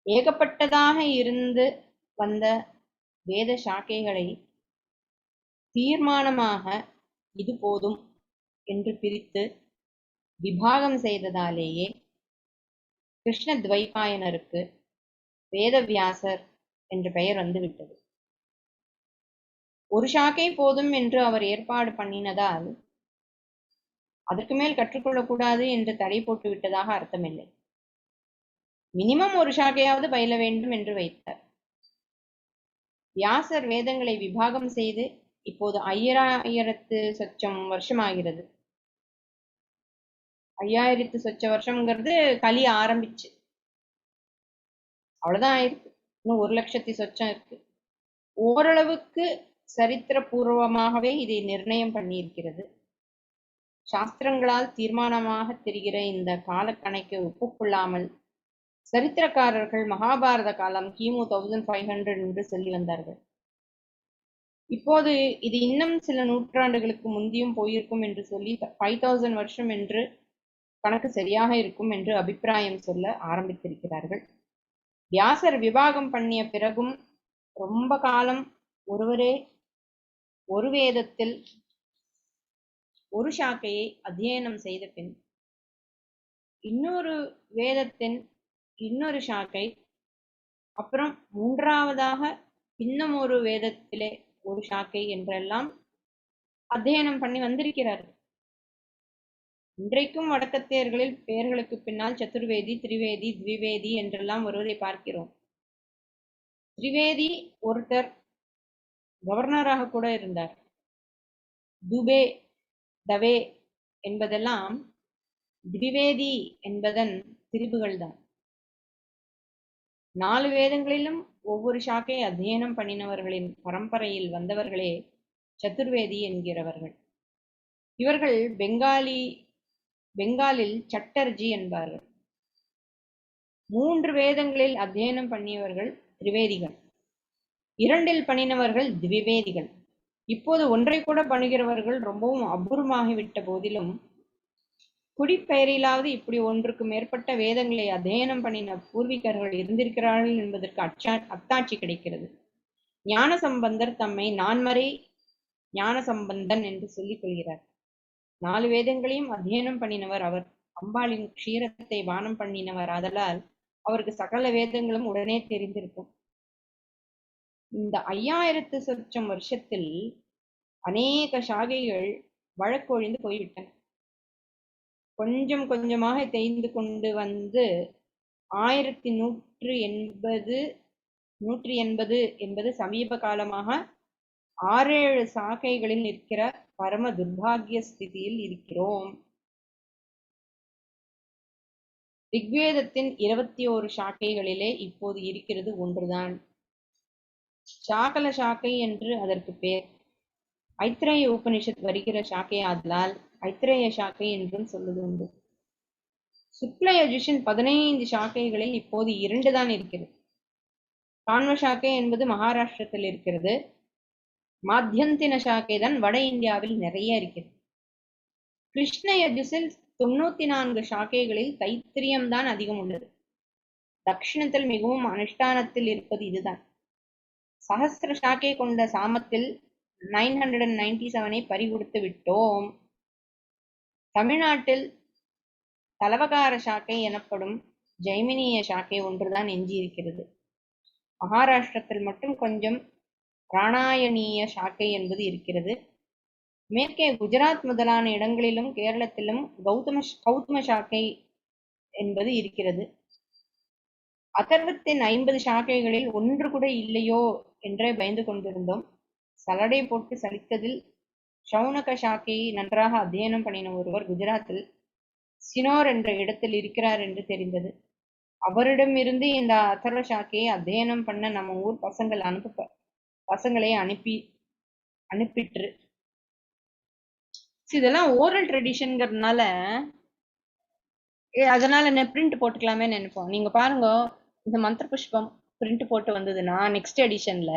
ஏகப்பட்டதாக இருந்து வந்த வேத சாக்கைகளை தீர்மானமாக இது போதும் என்று பிரித்து விபாகம் செய்ததாலேயே கிருஷ்ண துவைபாயனருக்கு வேதவியாசர் என்ற பெயர் வந்துவிட்டது. ஒரு சாக்கை போதும் என்று அவர் ஏற்பாடு பண்ணினதால் அதற்கு மேல் கற்றுக்கொள்ளக்கூடாது என்று தடை போட்டு விட்டதாக அர்த்தமில்லை. மினிமம் ஒரு சாக்கையாவது பயில வேண்டும் என்று வைத்தார். வியாசர் வேதங்களை விபாகம் செய்து இப்போது 5000 சொச்சம் வருஷமாகிறது. 5000 சொச்ச வருஷம்ங்கிறது கலி ஆரம்பிச்சு, அவ்வளவுதான் ஆயிருக்கு. இன்னும் 1,00,000 சொச்சம் இருக்கு. ஓரளவுக்கு சரித்திர பூர்வமாகவே இதை நிர்ணயம் பண்ணியிருக்கிறது. சாஸ்திரங்களால் தீர்மானமாக தெரிகிற இந்த காலக்கணக்கை ஒப்புக்கொள்ளாமல் சரித்திரக்காரர்கள் மகாபாரத காலம் கிமு 1500 என்று சொல்லி வந்தார்கள். இப்போது இது இன்னும் சில நூற்றாண்டுகளுக்கு முந்தியும் போயிருக்கும் என்று சொல்லி 5000 வருஷம் என்று கணக்கு சரியாக இருக்கும் என்று அபிப்பிராயம் சொல்ல ஆரம்பித்திருக்கிறார்கள். வியாசர் விபாகம் பண்ணிய பிறகும் ரொம்ப காலம் ஒருவரே ஒரு வேதத்தில் ஒரு சாக்கையை அத்தியனம் செய்த பின் இன்னொரு வேதத்தின் இன்னொரு சாக்கை, அப்புறம் மூன்றாவதாக இன்னும் ஒரு வேதத்திலே ஒரு சாக்கை என்றெல்லாம் அத்தியனம் பண்ணி வந்திருக்கிறார்கள். இன்றைக்கும் வடக்கத்தியர்களில் பெயர்களுக்கு பின்னால் சதுர்வேதி, திரிவேதி, த்விவேதி என்றெல்லாம் வருவதை பார்க்கிறோம். திரிவேதி ஒருத்தர் கவர்னராக கூட இருந்தார். துபே, தவே என்பதெல்லாம் திரிவேதி என்பதன் திரிபுகள் தான். 4 வேதங்களிலும் ஒவ்வொரு சாக்கை அத்தியனம் பண்ணினவர்களின் பரம்பரையில் வந்தவர்களே சதுர்வேதி என்கிறவர்கள். இவர்கள் பெங்காலில் சட்டர்ஜி என்பார்கள். 3 வேதங்களில் அத்தியனம் பண்ணியவர்கள் திரிவேதிகள், 2 பண்ணினவர்கள் திவிவேதிகள். இப்போது ஒன்றை கூட பண்ணுகிறவர்கள் ரொம்பவும் அபூர்வமாகிவிட்ட போதிலும் குடிப்பெயரிலாவது இப்படி ஒன்றுக்கு மேற்பட்ட வேதங்களை அத்தியனம் பண்ணின பூர்வீகர்கள் இருந்திருக்கிறார்கள் என்பதற்கு அத்தாட்சி கிடைக்கிறது. ஞானசம்பந்தர் தம்மை நான்மறை ஞானசம்பந்தன் என்று சொல்லிக் கொள்கிறார். 4 வேதங்களையும் அத்தியனம் பண்ணினவர் அவர். அம்பாளின் க்ஷீரத்தை பானம் பண்ணினவர். ஆதலால் அவருக்கு சகல வேதங்களும் உடனே தெரிந்திருக்கும். இந்த 5000 சொச்சம் வருஷத்தில் அநேக சாகைகள் வழக்கொழிந்து போய்விட்டன. கொஞ்சம் கொஞ்சமாக தேய்ந்து கொண்டு வந்து 1180 என்பது சமீப காலமாக 6-7 சாக்கைகளில் நிற்கிற பரம துர்பாகிய ஸ்திதியில் இருக்கிறோம். ரிக்வேதத்தின் 21 சாக்கைகளிலே இப்போது இருக்கிறது ஒன்றுதான். சாகல சாக்கை என்று அதற்கு பேர். ஐத்திரேய உபனிஷத் வருகிற சாக்கை ஆதலால் ஐத்திரேய சாக்கை என்றும் சொல்லுது உண்டு. சுக்ல யஜுஷன் 15 சாக்கைகளில் இப்போது 2 தான் இருக்கிறது. கான்வ சாக்கை என்பது மகாராஷ்டிரத்தில் இருக்கிறது. மாத்தியந்தின சாக்கை தான் வட இந்தியாவில் நிறைய இருக்கிறது. கிருஷ்ண யஜுசில் 94 சாக்கைகளில் தைத்திரியம் தான் அதிகம் உள்ளது. தட்சிணத்தில் மிகவும் அனுஷ்டானத்தில் இருப்பது இதுதான். சஹஸ்ர சாக்கை கொண்ட சாமத்தில் 997 பறிகொடுத்து விட்டோம். தமிழ்நாட்டில் தலவகார சாக்கை எனப்படும் ஜெய்மினிய சாக்கை ஒன்றுதான் எஞ்சியிருக்கிறது. மகாராஷ்டிரத்தில் மட்டும் கொஞ்சம் பிராணாயணீய சாக்கை என்பது இருக்கிறது. மேற்கே குஜராத் முதலான இடங்களிலும் கேரளத்திலும் கௌதம சாக்கை என்பது இருக்கிறது. அதர்வத்தின் 50 சாக்கைகளில் ஒன்று கூட இல்லையோ என்றே பயந்து கொண்டிருந்தோம். சலடை போட்டு சலித்ததில் சௌனக சாக்கையை நன்றாக அத்தியனம் பண்ணின ஒருவர் குஜராத்தில் சினோர் என்ற இடத்தில் இருக்கிறார் என்று தெரிந்தது. அவரிடமிருந்து இந்த அதர்வ சாக்கையை அத்தியனம் பண்ண நம்ம ஊர் பசங்களை அனுப்பிட்டு இதெல்லாம் ஓரல் ட்ரெடிஷன்ங்கிறதுனால அதனால என்ன பிரிண்ட் போட்டுக்கலாமே நினைப்போம். நீங்க பாருங்க, இந்த மந்திர புஷ்பம் பிரிண்ட் போட்டு வந்ததுன்னா நெக்ஸ்ட் எடிஷன்ல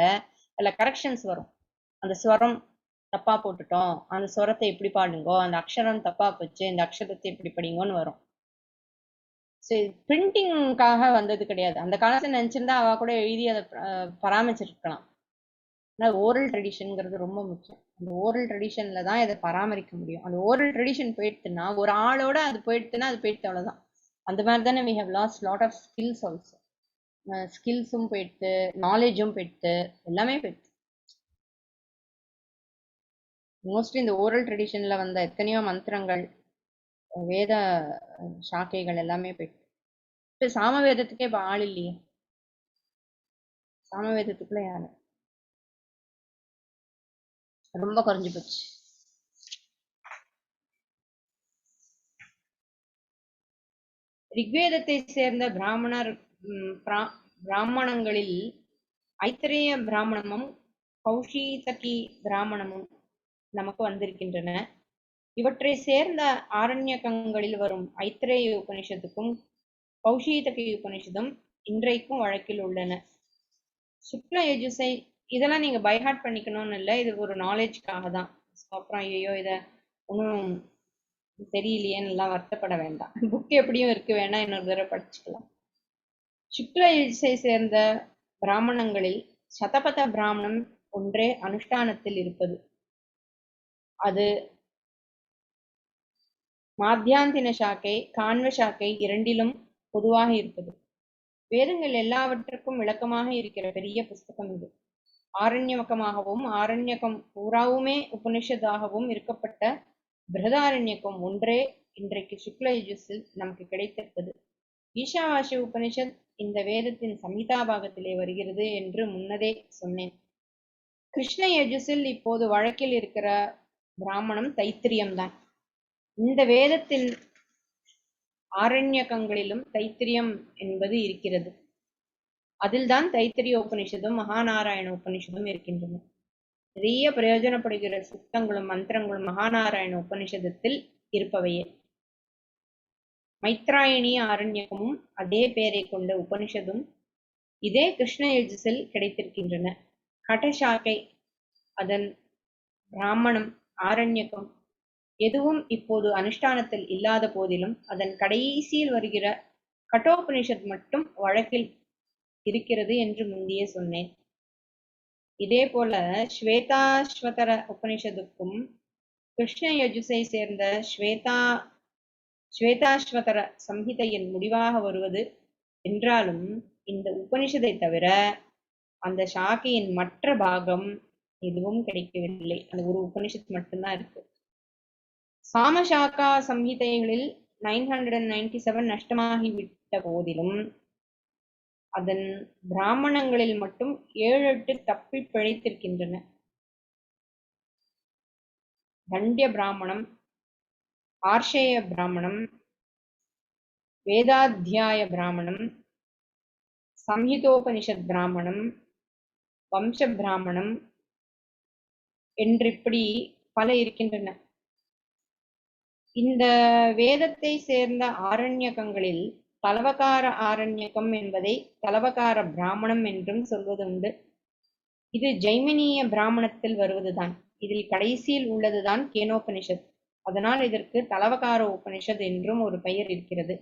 அதுல கரெக்ஷன்ஸ் வரும். அந்த ஸ்வரம் தப்பா போட்டுட்டோம், அந்த ஸ்வரத்தை எப்படி பாடுங்கோ, அந்த அக்ஷரம் தப்பா போச்சு, இந்த அக்ஷரத்தை எப்படி படிங்கோன்னு வரும். பிரிண்டிங்காக வந்தது கிடையாது. அந்த காலத்துல நினைச்சிருந்தா அவ கூட எழுதி அதை பராமரிச்சிருக்கலாம். ஆனா ஓரல் ட்ரெடிஷன்ங்கிறது ரொம்ப முக்கியம். அந்த ஓரல் ட்ரெடிஷன்ல தான் இதை பராமரிக்க முடியும். அந்த ஓரல் ட்ரெடிஷன் போயிடுச்சுன்னா, ஒரு ஆளோட அது போயிடுச்சுன்னா அது போயிடுச்சு, அவ்வளவுதான். அந்த மாதிரி தானே we have lost lot of skills also. ஸ்கில்ஸும் போயிடுத்து, நாலேஜும் போயிடுத்து, எல்லாமே போயிடுத்து. மோஸ்ட்லி இந்த ஓரல் ட்ரெடிஷன்ல வந்த எத்தனையோ மந்திரங்கள், வேத சாக்கைகள் எல்லாமே போயிடுத்து. இப்ப சாமவேதத்துக்கே இப்ப ஆள் இல்லையே. சாமவேதத்துக்குள்ள யாரு ரொம்ப குறைஞ்சு போச்சு. ரிக்வேதத்தை சேர்ந்த பிராமணங்களில் ஐத்திரேய பிராமணமும் கௌஷீதகி பிராமணமும் நமக்கு வந்திருக்கின்றன. இவற்றை சேர்ந்த ஆரண்யகங்களில் வரும் ஐத்திரேய உபனிஷத்துக்கும் கௌஷீதகி உபனிஷத்தும் இன்றைக்கும் வழக்கில் உள்ளன. சுக்ல யஜுசை இதெல்லாம் நீங்க பைஹார்ட் பண்ணிக்கணும்னு இல்லை, இது ஒரு நாலேஜ்க்காக தான். அப்புறம் ஐயோ இதை ஒன்றும் தெரியலையேன்னு எல்லாம் வருத்தப்பட வேண்டாம். புக் எப்படியும் இருக்கு, வேணா இன்னொரு தடவை படிச்சுக்கலாம். சுக்ல யஜுசை சேர்ந்த பிராமணங்களில் சதபத பிராமணம் ஒன்றே அனுஷ்டானத்தில் இருப்பது. அது மாத்தியாந்தின சாக்கை, கான்வ சாக்கை இரண்டிலும் பொதுவாக இருப்பது. வேதங்கள் எல்லாவற்றுக்கும் விளக்கமாக இருக்கிற பெரிய புஸ்தகம் இது. ஆரண்யகமாகவும் ஆரண்யகம் பூராவுமே உபனிஷதாகவும் இருக்கப்பட்ட பிரகதாரண்யகம் ஒன்றே இன்றைக்கு சுக்ல யஜுஸில் நமக்கு கிடைத்திருப்பது. ஈஷாவாசிய உபனிஷத் இந்த வேதத்தின் சம்ஹிதா பாகத்திலே வருகிறது என்று முன்னதே சொன்னேன். கிருஷ்ண யஜுஸில் இப்போது வழக்கில் இருக்கிற பிராமணம் தைத்திரியம்தான். இந்த வேதத்தின் ஆரண்யகங்களிலும் தைத்திரியம் என்பது இருக்கிறது. அதில்தான் தைத்திரிய உபனிஷதும் மகாநாராயண உபனிஷதும் இருக்கின்றன. நிறைய பிரயோஜனப்படுகிற சுத்தங்களும் மந்திரங்களும் மகாநாராயண உபனிஷதத்தில் இருப்பவையே. மைத்ராயணி ஆரண்யகமும் அதே பெயரை கொண்ட உபனிஷதும் இதே கிருஷ்ண யஜுஸில் கிடைத்திருக்கின்றன. கடசாக்கை, அதன் பிராமணம், ஆரண்யகம் எதுவும் இப்போது அனுஷ்டானத்தில் இல்லாத போதிலும் அதன் கடைசியில் வருகிற கட்டோபனிஷத் மட்டும் வழக்கில் இருக்கிறது என்று முந்தையே சொன்னேன். இதே போல ஸ்வேதாஸ்வதர உபனிஷத்துக்கும் கிருஷ்ண யஜுஸை சேர்ந்த ஸ்வேதாஸ்வதர சம்ஹிதையின் முடிவாக வருவது என்றாலும் இந்த உபனிஷத்தை தவிர அந்த சாக்கையின் மற்ற பாகம் எதுவும் கிடைக்கவில்லை. அந்த ஒரு உபனிஷத் மட்டும்தான் இருக்கு. சாமசாக்கா சம்ஹிதைகளில் 997 நஷ்டமாகிவிட்ட போதிலும் அதன் பிராமணங்களில் மட்டும் 7-8 தப்பி பிழைத்திருக்கின்றன. தண்டிய பிராமணம், ஆர்ஷேய பிராமணம், வேதாத்தியாய பிராமணம், சம்ஹிதோபனிஷத் பிராமணம், வம்ச பிராமணம் என்றிப்படி பல இருக்கின்றன. இந்த வேதத்தை சேர்ந்த ஆரண்யகங்களில் தலவகார ஆரண்யகம் என்பதை தலவகார பிராமணம் என்றும் சொல்வதுண்டு. இது ஜெய்மினிய பிராமணத்தில் வருவதுதான். இதில் கடைசியில் உள்ளதுதான் கேனோபனிஷத். அதனால் இதற்கு தலவகார உபனிஷத் என்றும் ஒரு பெயர் இருக்கிறது.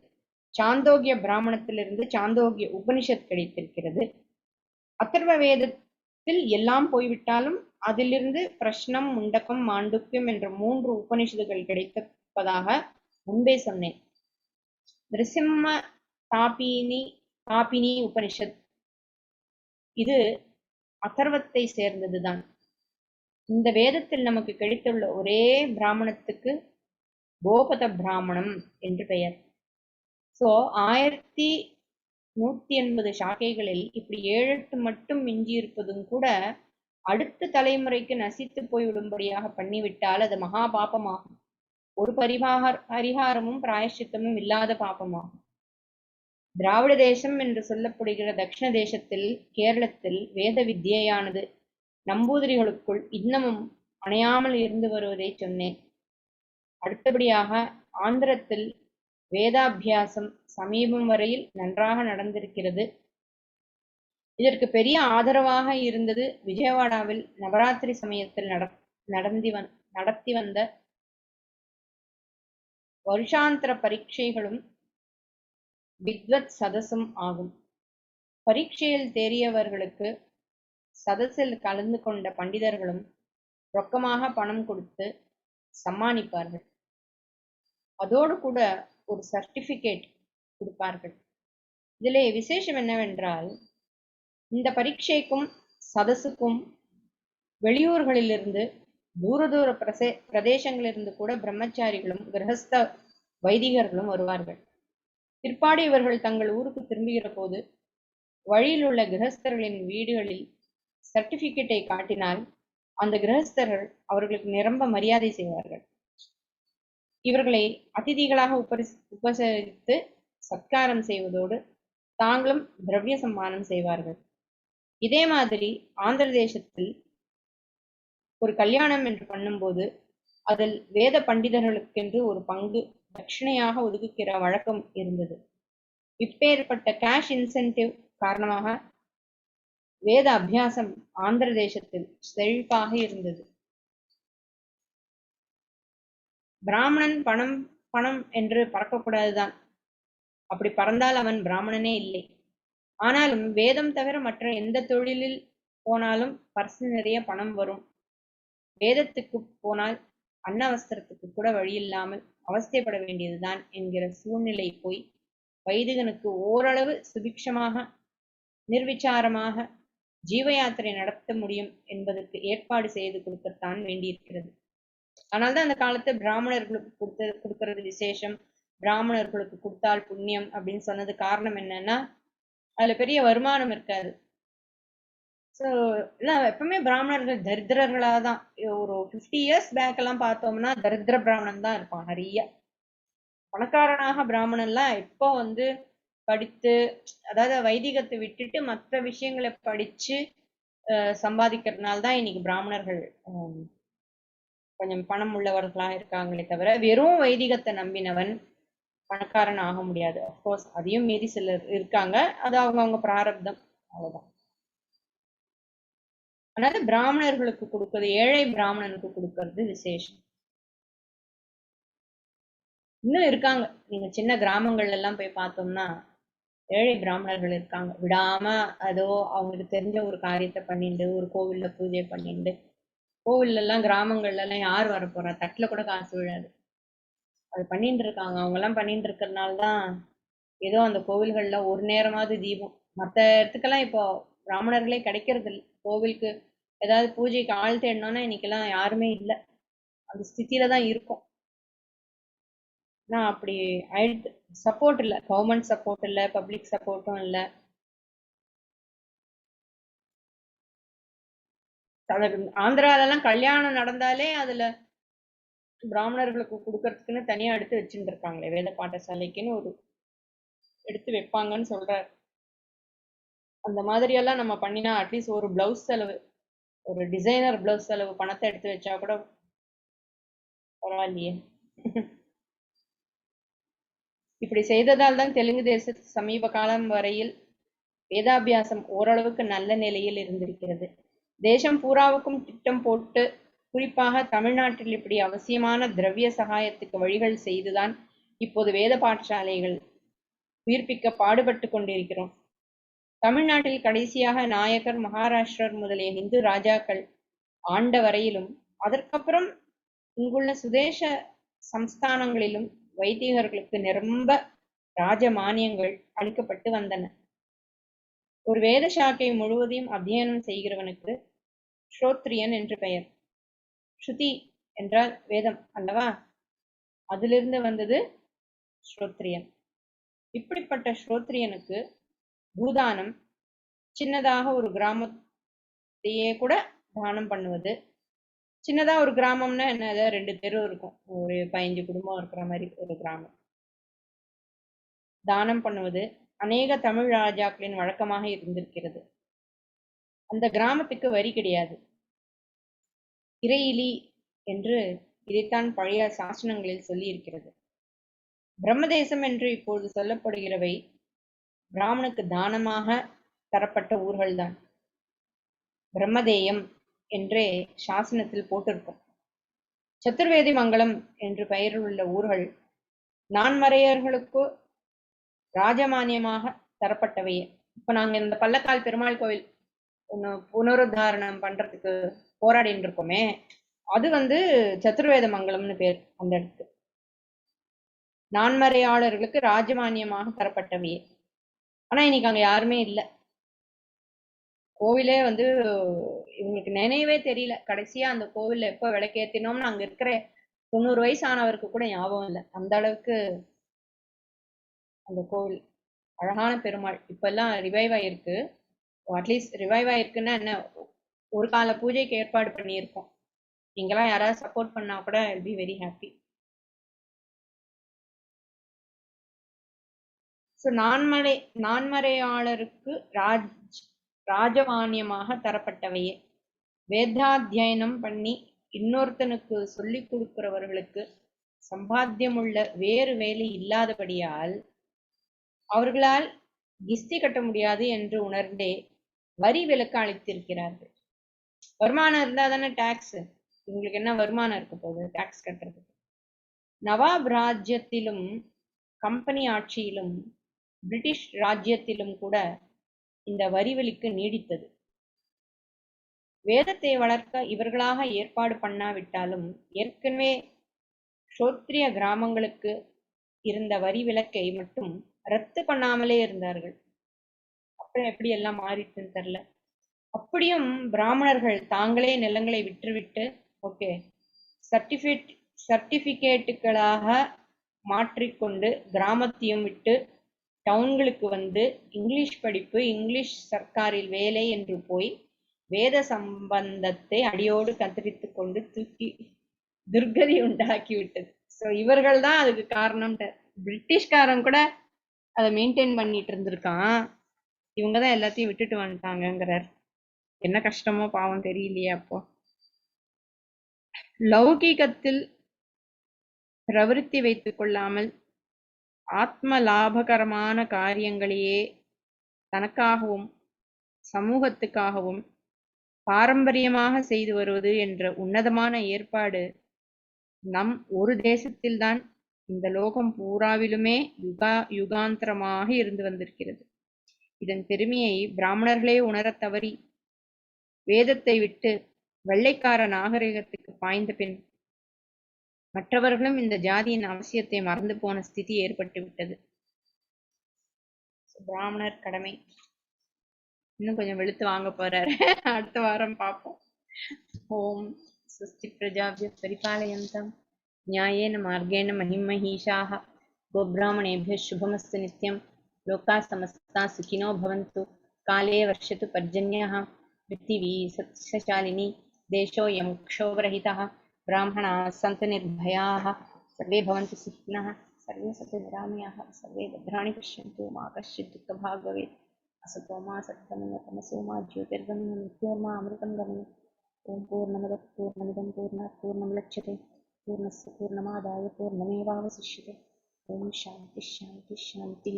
சாந்தோக்கிய பிராமணத்திலிருந்து சாந்தோக்கிய உபனிஷத் கிடைத்திருக்கிறது. அதர்வ வேதத்தில் எல்லாம் போய்விட்டாலும் அதிலிருந்து பிரஷ்னம், முண்டக்கம், மாண்டுக்கியம் என்ற 3 உபனிஷத்துகள் கிடைத்திருப்பதாக முன்பே சொன்னேன். நிருசிம்ம தாபினி உபனிஷத் இது அதர்வத்தை சேர்ந்ததுதான். இந்த வேதத்தில் நமக்கு கிடைத்துள்ள ஒரே பிராமணத்துக்கு கோபத பிராமணம் என்று பெயர். சோ 1180 சாக்கைகளில் இப்படி 7-8 மட்டும் மிஞ்சி இருப்பதும் கூட அடுத்த தலைமுறைக்கு நசித்து போய்விடும்படியாக பண்ணிவிட்டால் அது மகா பாபமாகும். ஒரு பரிகாரமும் பிராயஷ்சித்தமும் இல்லாத பாபமாகும். திராவிட தேசம் என்று சொல்லப்படுகிற தக்ஷண தேசத்தில், கேரளத்தில் வேத வித்யானது நம்பூதிரிகளுக்குள் இன்னமும் அணையாமல் இருந்து வருவதை சொன்னேன். அடுத்தபடியாக ஆந்திரத்தில் வேதாபியாசம் சமீபம் வரையில் நன்றாக நடந்திருக்கிறது. இதற்கு பெரிய ஆதரவாக இருந்தது விஜயவாடாவில் நவராத்திரி சமயத்தில் நடத்தி வந்த வருஷாந்திர பரீட்சைகளும் வித்வத் சதசும் ஆகும். பரீட்சையில் தேறியவர்களுக்கு சதசில் கலந்து கொண்ட பண்டிதர்களும் ரொக்கமாக பணம் கொடுத்து சம்மானிப்பார்கள். அதோடு கூட ஒரு சர்டிபிகேட் கொடுப்பார்கள். இதிலே விசேஷம் என்னவென்றால், இந்த பரீட்சைக்கும் சதசுக்கும் வெளியூர்களிலிருந்து தூர பிரதேசங்களிலிருந்து கூட பிரம்மச்சாரிகளும் கிரகஸ்த வைதிகர்களும் வருவார்கள். பிற்பாடு இவர்கள் தங்கள் ஊருக்கு திரும்புகிற போது வழியில் உள்ள கிரகஸ்தர்களின் வீடுகளில் சர்டிபிகேட்டை காட்டினால் அந்த கிரகஸ்தர்கள் அவர்களுக்கு நிரம்ப மரியாதை செய்வார்கள். இவர்களை அதிதிகளாக உபசரித்து சத்காரம் செய்வதோடு தாங்களும் திரவிய சம்மானம் செய்வார்கள். இதே மாதிரி ஆந்திர தேசத்தில் ஒரு கல்யாணம் என்று பண்ணும்போது அதில் வேத பண்டிதர்களுக்கென்று ஒரு பங்கு தட்சிணையாக ஒதுக்குகிற வழக்கம் இருந்தது. இப்பேற்பட்ட கேஷ் இன்சென்டிவ் காரணமாக வேத அபியாசம் ஆந்திர தேசத்தில் செழிப்பாக இருந்தது. பிராமணன் பணம் பணம் என்று பறக்கக்கூடாதுதான். அப்படி பறந்தால் அவன் பிராமணனே இல்லை. ஆனாலும் வேதம் தவிர மற்ற எந்த தொழிலில் போனாலும் பர்சு நிறைய பணம் வரும். வேதத்துக்கு போனால் அன்னவஸ்திரத்துக்கு கூட வழியில்லாமல் அவஸ்தைப்பட வேண்டியதுதான் என்கிற சூழ்நிலை போய் வைதிகனுக்கு ஓரளவு சுபிக்ஷமாக நிர்விச்சாரமாக ஜீவ யாத்திரை நடத்த முடியும் என்பதற்கு ஏற்பாடு செய்து கொடுக்கத்தான் வேண்டியிருக்கிறது. அதனால்தான் அந்த காலத்து பிராமணர்களுக்கு கொடுக்கறது விசேஷம். பிராமணர்களுக்கு கொடுத்தால் புண்ணியம் அப்படின்னு சொன்னது காரணம் என்னன்னா, அதுல பெரிய வருமானம் இருக்காது. ஸோ இல்ல எப்பவுமே பிராமணர்கள் தரித்திரர்களாதான். ஒரு 50 இயர்ஸ் பேக் எல்லாம் பார்த்தோம்னா தரித்திர பிராமணன் தான் இருப்பான் நிறைய. பணக்காரனாக பிராமணன்லாம் இப்போ படித்து, அதாவது வைதிகத்தை விட்டுட்டு மற்ற விஷயங்களை படிச்சு சம்பாதிக்கிறதுனால தான் இன்னைக்கு பிராமணர்கள் கொஞ்சம் பணம் உள்ளவர்களா இருக்காங்களே தவிர, வெறும் வைதிகத்தை நம்பினவன் பணக்காரன் ஆக முடியாது. அப்கோர்ஸ் அதையும் மீறி சிலர் இருக்காங்க. அது அவங்க பிராரப்தம், அவ்வளவுதான். அதனால பிராமணர்களுக்கு கொடுக்கறது, ஏழை பிராமணனுக்கு கொடுக்கறது விசேஷம். இன்னும் இருக்காங்க. நீங்க சின்ன கிராமங்கள்ல எல்லாம் போய் பார்த்தோம்னா ஏழை பிராமணர்கள் இருக்காங்க. விடாம அதோ அவங்களுக்கு தெரிஞ்ச ஒரு காரியத்தை பண்ணிட்டு, ஒரு கோவில்ல பூஜை பண்ணிட்டு, கோவில்ல எல்லாம் கிராமங்கள்ல எல்லாம் யார் வர போறா, தட்டுல கூட காசு விழாது, அது பண்ணிட்டு இருக்காங்க. அவங்க எல்லாம் பண்ணிட்டு இருக்கிறதுனாலதான் ஏதோ அந்த கோவில்கள்ல ஒரு நேரமாவது தீபம். மற்ற இடத்துக்கெல்லாம் இப்போ பிராமணர்களே கிடைக்கிறது இல்லை. கோவிலுக்கு ஏதாவது பூஜைக்கு ஆள் தேடணும்னா இன்னைக்கெல்லாம் யாருமே இல்லை. அந்த ஸ்திதியில தான் இருக்கும். நான் அப்படி ஆயிடுத்து. சப்போர்ட் இல்லை, கவர்மெண்ட் சப்போர்ட் இல்லை, பப்ளிக் சப்போர்ட்டும் இல்லை. ஆந்திராலெல்லாம் கல்யாணம் நடந்தாலே அதுல பிராமணர்களுக்கு கொடுக்கறதுக்குன்னு தனியா எடுத்து வச்சுட்டு இருக்காங்களே, வேத பாடசாலைக்குன்னு ஒரு எடுத்து வைப்பாங்கன்னு சொல்றாரு. அந்த மாதிரி எல்லாம் நம்ம பண்ணினா அட்லீஸ்ட் ஒரு பிளவுஸ் செலவு, ஒரு டிசைனர் பிளவுஸ் செலவு பணத்தை எடுத்து வச்சா கூட பரவாயில்லையே. இப்படி செய்ததால் தான் தெலுங்கு தேசத்து சமீப காலம் வரையில் வேதாபியாசம் ஓரளவுக்கு நல்ல நிலையில் இருந்திருக்கிறது. தேசம் பூராவுக்கும் திட்டம் போட்டு, குறிப்பாக தமிழ்நாட்டில் இப்படி அவசியமான திரவிய சகாயத்துக்கு வழிகள் செய்துதான் இப்போது வேத பாடசாலைகள் உயிர்ப்பிக்க பாடுபட்டு கொண்டிருக்கிறோம். தமிழ்நாட்டில் கடைசியாக நாயக்கர், மகாராஷ்டிரர் முதலிய இந்து ராஜாக்கள் ஆண்ட வரையிலும், அதற்கப்புறம் இங்குள்ள சுதேச சம்ஸ்தானங்களிலும் வைதிகர்களுக்கு நிரம்ப ராஜமானியங்கள் அளிக்கப்பட்டு வந்தன. ஒரு வேத சாக்கை முழுவதையும் அத்தியனம் செய்கிறவனுக்கு ஸ்ரோத்ரியன் என்று பெயர். ஸ்ருதி என்றால் வேதம் அல்லவா, அதிலிருந்து வந்தது ஸ்ரோத்ரியன். இப்படிப்பட்ட ஸ்ரோத்ரியனுக்கு பூதானம், சின்னதாக ஒரு கிராமத்தையே கூட தானம் பண்ணுவது. சின்னதா ஒரு கிராமம்னா என்ன, 2 தெரு இருக்கும், ஒரு 15 குடும்பம் இருக்கிற மாதிரி ஒரு கிராமம். தானம் பண்ணுவது அநேக தமிழ் ராஜாக்களின் வழக்கமாக இருந்திருக்கிறது. அந்த கிராமத்துக்கு வரி கிடையாது. இறையிலி என்று இதைத்தான் பழைய சாசனங்களில் சொல்லி இருக்கிறது. பிரம்மதேசம் என்று இப்போது சொல்லப்படுகிறவை பிராமணுக்கு தானமாக தரப்பட்ட ஊர்கள்தான். பிரம்மதேயம் என்றே சாசனத்தில் போட்டிருக்கும். சத்துர்வேதி மங்கலம் என்று பெயரில் உள்ள ஊர்கள் நான்மறையர்களுக்கு ராஜமானியமாக தரப்பட்டவையே. இப்ப நாங்க இந்த பல்லக்கால் பெருமாள் கோவில் புனருத்தாரணம் பண்றதுக்கு போராடிட்டு இருக்கோமே, அது சத்துர்வேத மங்கலம்னு பேர். அந்த இடத்துக்கு நான்மறையாளர்களுக்கு ராஜமானியமாக தரப்பட்டவையே. ஆனா இன்னைக்கு அங்க யாருமே இல்லை. கோவிலே இவங்களுக்கு நினைவே தெரியல. கடைசியா அந்த கோவில்ல எப்ப விளக்கேத்தினோம்னு அங்க இருக்கிற 90 வயசானவருக்கு கூட ஞாபகம் இல்லை. அந்த அளவுக்கு அந்த கோவில் அழகான பெருமாள். இப்ப எல்லாம் ரிவைவ் ஆயிருக்கு. அட்லீஸ்ட் ரிவைவ் ஆயிருக்குன்னா என்ன, ஒரு கால பூஜைக்கு ஏற்பாடு பண்ணியிருக்கோம். நீங்களாம் யாராவது சப்போர்ட் பண்ணா கூட I will be very happy. So நான்மறையாளருக்கு ராஜமானியமாக தரப்பட்டவையே. வேதாத்தியனம் பண்ணி இன்னொருத்தனுக்கு சொல்லி கொடுக்கிறவர்களுக்கு சம்பாத்தியமுள்ள வேறு வேலை இல்லாதபடியால் அவர்களால் கிஸ்தி கட்ட முடியாது என்று உணர்ந்தே வரி விலக்கு அளித்திருக்கிறார்கள். வருமானம் இருந்தா தானே டாக்ஸ். இவங்களுக்கு என்ன வருமானம் இருக்க போகுது டாக்ஸ் கட்டுறதுக்கு? நவாப் ராஜ்யத்திலும் கம்பெனி ஆட்சியிலும் பிரிட்டிஷ் ராஜ்யத்திலும் கூட இந்த வரிவலிக்கு நீடித்தது. வேதத்தை வளர்க்க இவர்களாக ஏற்பாடு பண்ணாவிட்டாலும் ஏற்கனவே க்ஷோத்ரிய கிராமங்களுக்கு இருந்த வரி விலக்கை மட்டும் ரத்து பண்ணாமலே இருந்தார்கள். அப்புறம் எப்படி எல்லாம் மாறிட்டுன்னு தெரியல. அப்படியும் பிராமணர்கள் தாங்களே நிலங்களை விற்றுவிட்டு ஓகே சர்டிபிகேட் சர்டிபிகேட்டுகளாக மாற்றிக்கொண்டு கிராமத்தையும் விட்டு டவுன்களுக்கு வந்து இங்கிலீஷ் படிப்பு இங்கிலீஷ் சர்க்காரில் வேலை என்று போய் வேத சம்பந்தத்தை அடியோடு கத்தரித்து கொண்டு தூக்கி துர்கதி உண்டாக்கி விட்டது. ஸோ இவர்கள் தான் அதுக்கு காரணம். பிரிட்டிஷ்காரன் கூட அதை மெயின்டைன் பண்ணிட்டு இருந்திருக்கான், இவங்க தான் எல்லாத்தையும் விட்டுட்டு வந்துட்டாங்கிறார். என்ன கஷ்டமோ பாவம் தெரியலையே. அப்போ லௌகீகத்தில் பிரவிற்த்தி வைத்துக் கொள்ளாமல் ஆத்ம லாபகரமான காரியங்களையே தனக்காகவும் சமூகத்துக்காகவும் பாரம்பரியமாக செய்து வருவது என்ற உன்னதமான ஏற்பாடு நம் ஒரு தேசத்தில்தான் இந்த லோகம் பூராவிலுமே யுகாந்தரமாக இருந்து வந்திருக்கிறது. இதன் பெருமையை பிராமணர்களே உணரத் தவறி வேதத்தை விட்டு வெள்ளைக்கார நாகரிகத்துக்கு பாய்ந்த பின் மற்றவர்களும் இந்த ஜாதியின் அவசியத்தை மறந்து போன ஸ்திதி ஏற்பட்டு விட்டது. பிராமணர் கடமை இன்னும் கொஞ்சம் வெளுத்து வாங்க போறாரு. அடுத்த வாரம் பார்ப்போம். ஓம் स्वस्ति प्रजाभ्यः परिपालयन्तां न्यायेन मार्गेण महिमहीषाः गोब्राह्मणेभ्यः शुभमस्तु नित्यं लोकाः समस्ताः सुखिनो भवन्तु काले वर्षतु पर्जन्यः पृथिवी सस्यशालिनी देशोऽयं क्षोभरहितः ब्राह्मणाः सन्तु निर्भयाः सर्वे भवन्तु सुखिनः सर्वे सन्तु निरामयाः सर्वे भद्राणि पश्यन्तु मा कश्चित् दुःखभाग् भवेत् असतो मा सत्तमः तमसो मा ज्योतिर्गमय मृत्योर्मा अमृतं गमय ओम पूर्णमदः पूर्णमिदं पूर्णात् पूर्णमुदच्यते पूर्णस्य पूर्णमादाय पूर्णमेवावशिष्यते। ओम शांति शांति शांति।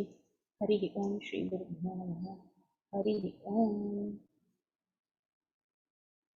हरि ओम श्री गुरुभ्यो नमः। हरि ओम।